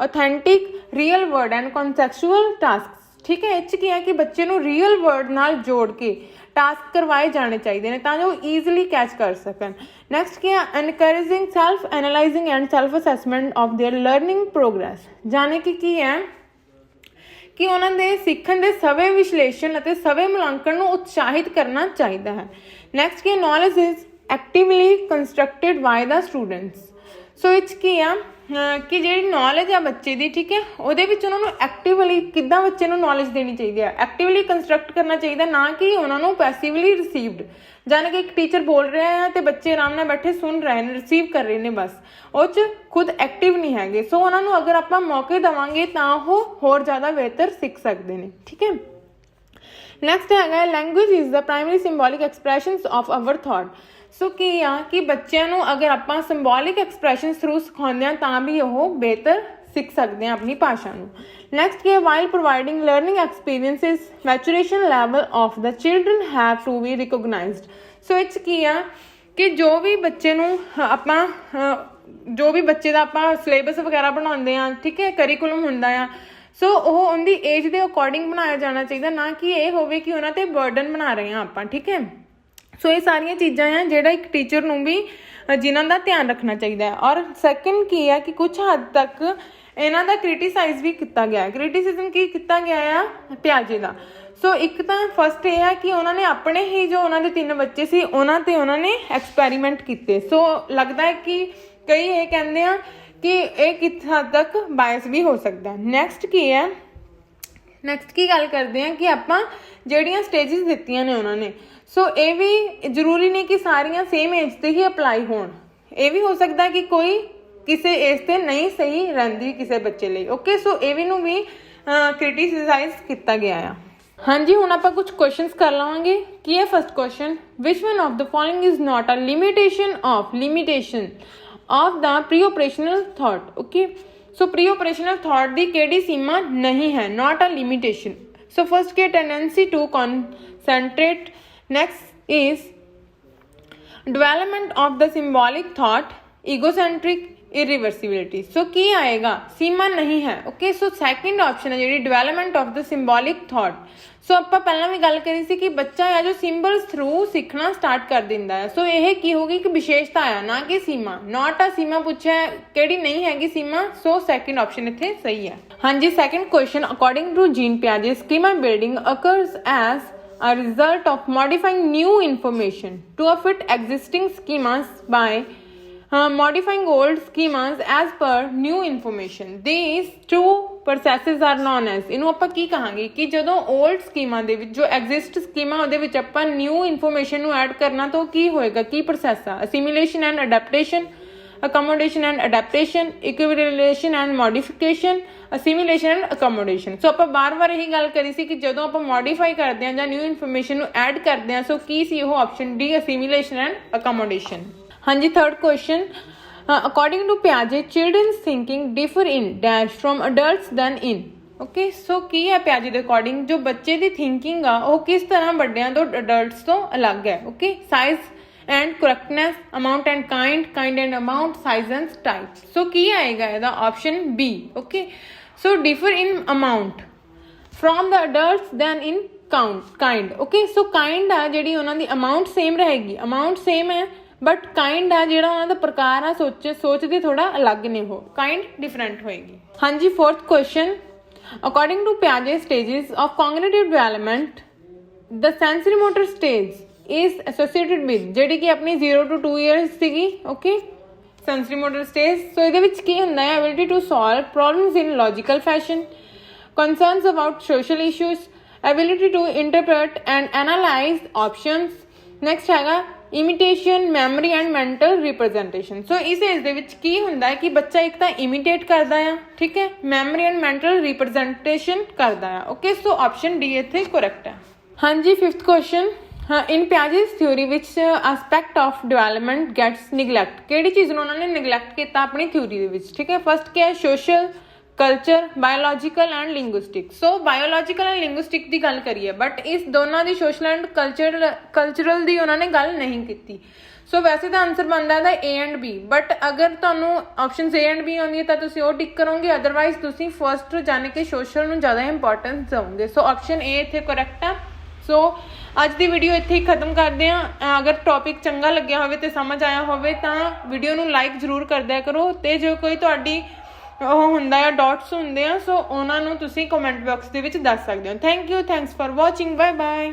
authentic real world and conceptual task. ਠੀਕ ਹੈ, ਇਹ 'ਚ ਕੀ ਹੈ ਕਿ ਬੱਚੇ ਨੂੰ ਰੀਅਲ ਵਰਡ ਨਾਲ ਜੋੜ ਕੇ ਟਾਸਕ ਕਰਵਾਏ ਜਾਣੇ ਚਾਹੀਦੇ ਨੇ ਤਾਂ ਜੋ ਉਹ ਈਜ਼ੀਲੀ ਕੈਚ ਕਰ ਸਕਣ। ਨੈਕਸਟ ਕੀ ਹੈ, encouraging self analyzing and self assessment of their learning progress. ਜਾਣੇ ਕਿ ਕੀ ਹੈ ਕਿ ਉਹਨਾਂ ਦੇ ਸਿੱਖਣ ਦੇ ਸਵੈ ਵਿਸ਼ਲੇਸ਼ਣ ਅਤੇ ਸਵੈ ਮੁਲਾਂਕਣ ਨੂੰ ਉਤਸ਼ਾਹਿਤ ਕਰਨਾ ਚਾਹੀਦਾ ਹੈ। ਨੈਕਸਟ ਕੀ, knowledge is actively constructed by the students. So ਇਹ 'ਚ ਕੀ ਆ ਕਿ ਜਿਹੜੀ ਨੌਲੇਜ ਆ ਬੱਚੇ ਦੀ, ਠੀਕ ਹੈ, ਉਹਦੇ ਵਿੱਚ ਉਹਨਾਂ ਨੂੰ ਐਕਟਿਵਲੀ ਕਿੱਦਾਂ ਬੱਚੇ ਨੂੰ ਨੌਲੇਜ ਦੇਣੀ ਚਾਹੀਦੀ ਹੈ, ਐਕਟਿਵਲੀ ਕੰਸਟਰਕਟ ਕਰਨਾ ਚਾਹੀਦਾ, ਨਾ ਕਿ ਉਹਨਾਂ ਨੂੰ ਪੈਸਿਵਲੀ ਰਿਸੀਵਡ। ਜਾਣੀ ਕਿ ਇੱਕ ਟੀਚਰ ਬੋਲ ਰਿਹਾ ਹੈ ਤੇ ਬੱਚੇ ਆਰਾਮ ਨਾਲ ਬੈਠੇ ਸੁਣ ਰਹੇ ਨੇ, ਰਿਸੀਵ ਕਰ ਰਹੇ ਨੇ, ਬਸ ਉਹ 'ਚ ਖੁਦ ਐਕਟਿਵ ਨਹੀਂ ਹੈਗੇ। ਸੋ ਉਹਨਾਂ ਨੂੰ ਅਗਰ ਆਪਾਂ ਮੌਕੇ ਦੇਵਾਂਗੇ ਤਾਂ ਉਹ ਹੋਰ ਜ਼ਿਆਦਾ ਬਿਹਤਰ ਸਿੱਖ ਸਕਦੇ ਨੇ। ਠੀਕ ਹੈ, ਨੈਕਸਟ ਹੈਗਾ, language is the primary symbolic expressions of our thought. So ਕੀ ਆ ਕਿ ਬੱਚਿਆਂ ਨੂੰ ਅਗਰ ਆਪਾਂ ਸਿੰਬੋਲਿਕ ਐਕਸਪ੍ਰੈਸ਼ਨ ਥਰੂ ਸਿਖਾਉਂਦੇ ਹਾਂ ਤਾਂ ਵੀ ਉਹ ਬਿਹਤਰ ਸਿੱਖ ਸਕਦੇ ਆ ਆਪਣੀ ਭਾਸ਼ਾ ਨੂੰ। ਨੈਕਸਟ ਕੀ ਹੈ, while providing learning experiences maturation level of the children have to be recognized. So ਇਹ 'ਚ ਕੀ ਆ ਕਿ ਜੋ ਵੀ ਬੱਚੇ ਨੂੰ ਆਪਾਂ ਜੋ ਵੀ ਬੱਚੇ ਦਾ ਆਪਾਂ ਸਿਲੇਬਸ ਵਗੈਰਾ ਬਣਾਉਂਦੇ ਹਾਂ, ਠੀਕ ਹੈ, ਕਰੀਕੁਲਮ ਹੁੰਦਾ ਆ, ਸੋ ਉਹ ਉਹਦੀ ਏਜ ਦੇ ਅਕੋਰਡਿੰਗ ਬਣਾਇਆ ਜਾਣਾ ਚਾਹੀਦਾ, ਨਾ ਕਿ ਇਹ ਹੋਵੇ ਕਿ ਉਹਨਾਂ ਤੇ ਬਰਡਨ ਬਣਾ ਰਹੇ ਹਾਂ ਆਪਾਂ। ਠੀਕ ਹੈ, ਸੋ ਇਹ ਸਾਰੀਆਂ ਚੀਜ਼ਾਂ ਆ ਜਿਹੜਾ ਇੱਕ ਟੀਚਰ ਨੂੰ ਵੀ ਜਿਨ੍ਹਾਂ ਦਾ ਧਿਆਨ ਰੱਖਣਾ ਚਾਹੀਦਾ ਹੈ। ਔਰ ਸੈਕਿੰਡ ਕੀ ਹੈ ਕਿ ਕੁਝ ਹੱਦ ਤੱਕ ਇਹਨਾਂ ਦਾ ਕ੍ਰਿਟੀਸਾਈਜ਼ ਵੀ ਕੀਤਾ ਗਿਆ। ਕ੍ਰਿਟੀਸਿਜ਼ਮ ਕੀ ਕੀਤਾ ਗਿਆ ਆ ਪਿਆਜੇ ਦਾ। ਸੋ ਇੱਕ ਤਾਂ ਫਸਟ ਇਹ ਹੈ ਕਿ ਉਹਨਾਂ ਨੇ ਆਪਣੇ ਹੀ ਜੋ ਉਹਨਾਂ ਦੇ 3 ਬੱਚੇ ਸੀ ਉਹਨਾਂ ਤੇ ਉਹਨਾਂ ਨੇ ਐਕਸਪੈਰੀਮੈਂਟ ਕੀਤੇ। ਸੋ ਲੱਗਦਾ ਹੈ ਕਿ ਕਈ ਇਹ ਕਹਿੰਦੇ ਆ ਕਿ ਇਹ ਕਿਸ ਹੱਦ ਤੱਕ ਬਾਇਸ ਵੀ ਹੋ ਸਕਦਾ। ਨੈਕਸਟ ਕੀ ਹੈ, ਨੈਕਸਟ ਕੀ ਗੱਲ ਕਰਦੇ ਆ ਕਿ ਆਪਾਂ ਜਿਹੜੀਆਂ ਸਟੇਜਿਸ ਦਿੱਤੀਆਂ ਨੇ ਉਹਨਾਂ ਨੇ, ਸੋ ਇਹ ਵੀ ਜ਼ਰੂਰੀ ਨਹੀਂ ਕਿ ਸਾਰੀਆਂ ਸੇਮ ਏਜ ਤੇ ਹੀ ਅਪਲਾਈ ਹੋਣ। ਇਹ ਵੀ ਹੋ ਸਕਦਾ ਕਿ ਕੋਈ ਕਿਸੇ ਏਜ ਤੇ ਨਹੀਂ ਸਹੀ ਰਹਿੰਦੀ ਕਿਸੇ ਬੱਚੇ ਲਈ। ਓਕੇ, ਸੋ ਇਹ ਵੀ ਨੂੰ ਵੀ ਕ੍ਰਿਟੀਸਾਈਜ਼ ਕੀਤਾ ਗਿਆ ਆ। ਹਾਂਜੀ, ਹੁਣ ਆਪਾਂ ਕੁਝ ਕੁਐਸਚਨਸ ਕਰ ਲਵਾਂਗੇ। ਕੀ ਹੈ first question, which one of the following is not a limitation of the pre operational thought. Okay, so pre operational thought ਦੀ ਕਿਹੜੀ ਸੀਮਾ ਨਹੀਂ ਹੈ, not a limitation. So first ਕੀ, tendency to concentrate. Next is development of the symbolic thought, egocentric irreversibility. So ਕੀ ਆਏਗਾ, ਸੀਮਾ ਨਹੀਂ ਹੈ। Okay, ਸੋ second option ਹੈ ਜਿਹੜੀ development of the symbolic thought. So ਆਪਾਂ ਪਹਿਲਾਂ ਵੀ ਗੱਲ ਕਰੀ ਸੀ ਕਿ ਬੱਚਾ ਆ ਜੋ ਸਿੰਬਲਸ ਥਰੂ ਸਿੱਖਣਾ ਸਟਾਰਟ ਕਰ ਦਿੰਦਾ ਹੈ। ਸੋ ਇਹ ਕੀ ਹੋਗੀ ਕਿ ਵਿਸ਼ੇਸ਼ਤਾ ਆ, ਨਾ ਕਿ ਸੀਮਾ। ਨਾਟ ਆ ਸੀਮਾ ਪੁੱਛਿਆ, ਕਿਹੜੀ ਨਹੀਂ ਹੈਗੀ ਸੀਮਾ। ਸੋ ਸੈਕਿੰਡ ਆਪਸ਼ਨ ਇੱਥੇ ਸਹੀ ਹੈ। ਹਾਂਜੀ, second question, according to Jean ਪਿਆਜੇ schema building occurs as a result of modifying new information to fit existing schemas by modifying old schemas as per new information. These two processes are known as, ਇਹਨੂੰ ਆਪਾਂ ਕੀ ਕਹਾਂਗੇ ਕਿ ਜਦੋਂ old ਸਕੀਮਾ ਦੇ ਵਿੱਚ ਜੋ exist ਸਕੀਮਾ ਉਹਦੇ ਵਿੱਚ ਆਪਾਂ new information ਨੂੰ ਐਡ ਕਰਨਾ ਤਾਂ ਕੀ ਹੋਏਗਾ, ਕੀ ਪ੍ਰੋਸੈਸ ਆ, assimilation and adaptation, accommodation and adaptation, equivalation and modification, assimilation and accommodation. ਸੋ ਆਪਾਂ ਬਾਰ-ਬਾਰ ਇਹੀ ਗੱਲ ਕਰੀ ਸੀ ਕਿ ਜਦੋਂ ਆਪਾਂ ਮੋਡੀਫਾਈ ਕਰਦੇ ਹਾਂ ਜਾਂ ਨਿਊ ਇਨਫੋਰਮੇਸ਼ਨ ਨੂੰ ਐਡ ਕਰਦੇ ਹਾਂ, ਸੋ ਕੀ ਸੀ ਉਹ option D, assimilation and accommodation। ਹਾਂਜੀ, ਥਰਡ ਕੁਐਸਚਨ, ਅਕੋਰਡਿੰਗ ਟੂ ਪਿਆਜੇ children's thinking differ in dash from adults than in. Okay, so ਕੀ ਹੈ ਪਿਆਜੇ ਦੇ ਅਕੋਰਡਿੰਗ ਜੋ ਬੱਚੇ ਦੀ ਥਿੰਕਿੰਗ ਆ ਉਹ ਕਿਸ ਤਰ੍ਹਾਂ ਵੱਡਿਆਂ ਤੋਂ ਅਡਲਟਸ ਤੋਂ ਅਲੱਗ ਹੈ। Okay, size and correctness, amount and kind and amount, size and type. So ਕੀ ਆਏਗਾ ਇਹਦਾ option B. Okay, so differ in amount from the adults than in kind. Okay, so kind ਆ ਜਿਹੜੀ ਉਹਨਾਂ ਦੀ amount same ਰਹੇਗੀ, amount same ਹੈ but kind ਆ ਜਿਹੜਾ ਉਹਨਾਂ ਦਾ ਪ੍ਰਕਾਰ ਆ ਸੋਚ ਦੇ ਥੋੜਾ ਅਲੱਗ ਨੇ, ਉਹ kind different ਹੋਏਗੀ। ਹਾਂਜੀ, fourth question, according to Piaget's stages of cognitive development, the sensory motor stage is associated with ਜਿਹੜੀ ਕਿ ਆਪਣੀ 0 to 2 years ਸੀਗੀ। Okay, sensory motor stage। ਸੋ ਇਹਦੇ ਵਿੱਚ ਕੀ ਹੁੰਦਾ ਹੈ, ability to solve problems in logical fashion, concerns about social issues, ability to interpret and analyze options। Next ਹੈਗਾ imitation, memory and mental representation। ਸੋ ਇਸ ਏਜ ਦੇ ਵਿੱਚ ਕੀ ਹੁੰਦਾ ਹੈ ਕਿ ਬੱਚਾ ਇੱਕ ਤਾਂ ਇਮੀਟੇਟ ਕਰਦਾ ਆ, ਠੀਕ ਹੈ, memory and mental representation ਕਰਦਾ ਆ। ਓਕੇ, ਸੋ ਆਪਸ਼ਨ ਡੀ ਇੱਥੇ ਕਰੈਕਟ ਹੈ। ਹਾਂਜੀ, fifth question, in Piaget's theory which aspect of development gets neglect? ਕਿਹੜੀ ਚੀਜ਼ ਨੂੰ ਉਹਨਾਂ ਨੇ neglect ਕੀਤਾ ਆਪਣੀ ਥਿਊਰੀ ਦੇ ਵਿੱਚ, ਠੀਕ ਹੈ। ਫਸਟ ਕੀ ਹੈ, social culture, biological and linguistic. So biological and linguistic ਦੀ ਗੱਲ ਕਰੀਏ, ਬਟ ਇਸ ਦੋਨਾਂ ਦੀ ਸੋਸ਼ਲ ਐਂਡ ਕਲਚਰਲ ਦੀ ਉਹਨਾਂ ਨੇ ਗੱਲ ਨਹੀਂ ਕੀਤੀ। ਸੋ ਵੈਸੇ ਤਾਂ ਆਨਸਰ ਬਣਦਾ ਇਹਦਾ A ਐਂਡ B, ਬਟ ਅਗਰ ਤੁਹਾਨੂੰ ਆਪਸ਼ਨ A ਐਂਡ B ਆਉਂਦੀ ਹੈ ਤਾਂ ਤੁਸੀਂ ਉਹ ਟਿਕ ਕਰੋਗੇ, ਅਦਰਵਾਈਜ਼ ਤੁਸੀਂ ਫਸਟ ਜਾਣੀ ਕਿ ਸੋਸ਼ਲ ਨੂੰ ਜ਼ਿਆਦਾ ਇੰਪੋਰਟੈਂਸ ਦਿਓਗੇ। ਸੋ ਆਪਸ਼ਨ A ਇੱਥੇ ਕਰੈਕਟ ਆ। ਸੋ ਅੱਜ ਦੀ ਵੀਡੀਓ ਇੱਥੇ ਹੀ ਖਤਮ ਕਰਦੇ ਹਾਂ। ਅਗਰ ਟੌਪਿਕ ਚੰਗਾ ਲੱਗਿਆ ਹੋਵੇ ਤੇ ਸਮਝ ਆਇਆ ਹੋਵੇ ਤਾਂ ਵੀਡੀਓ ਨੂੰ ਲਾਈਕ ਜ਼ਰੂਰ ਕਰ ਦਿਆ ਕਰੋ, ਤੇ ਜੋ ਕੋਈ ਤੁਹਾਡੀ ਉਹ ਹੁੰਦਾ ਆ ਡਾਟਸ ਹੁੰਦੇ ਆ, ਸੋ ਉਹਨਾਂ ਨੂੰ ਤੁਸੀਂ ਕਮੈਂਟ ਬਾਕਸ ਦੇ ਵਿੱਚ ਦੱਸ ਸਕਦੇ ਹੋ। Thank you, thanks for watching, bye bye.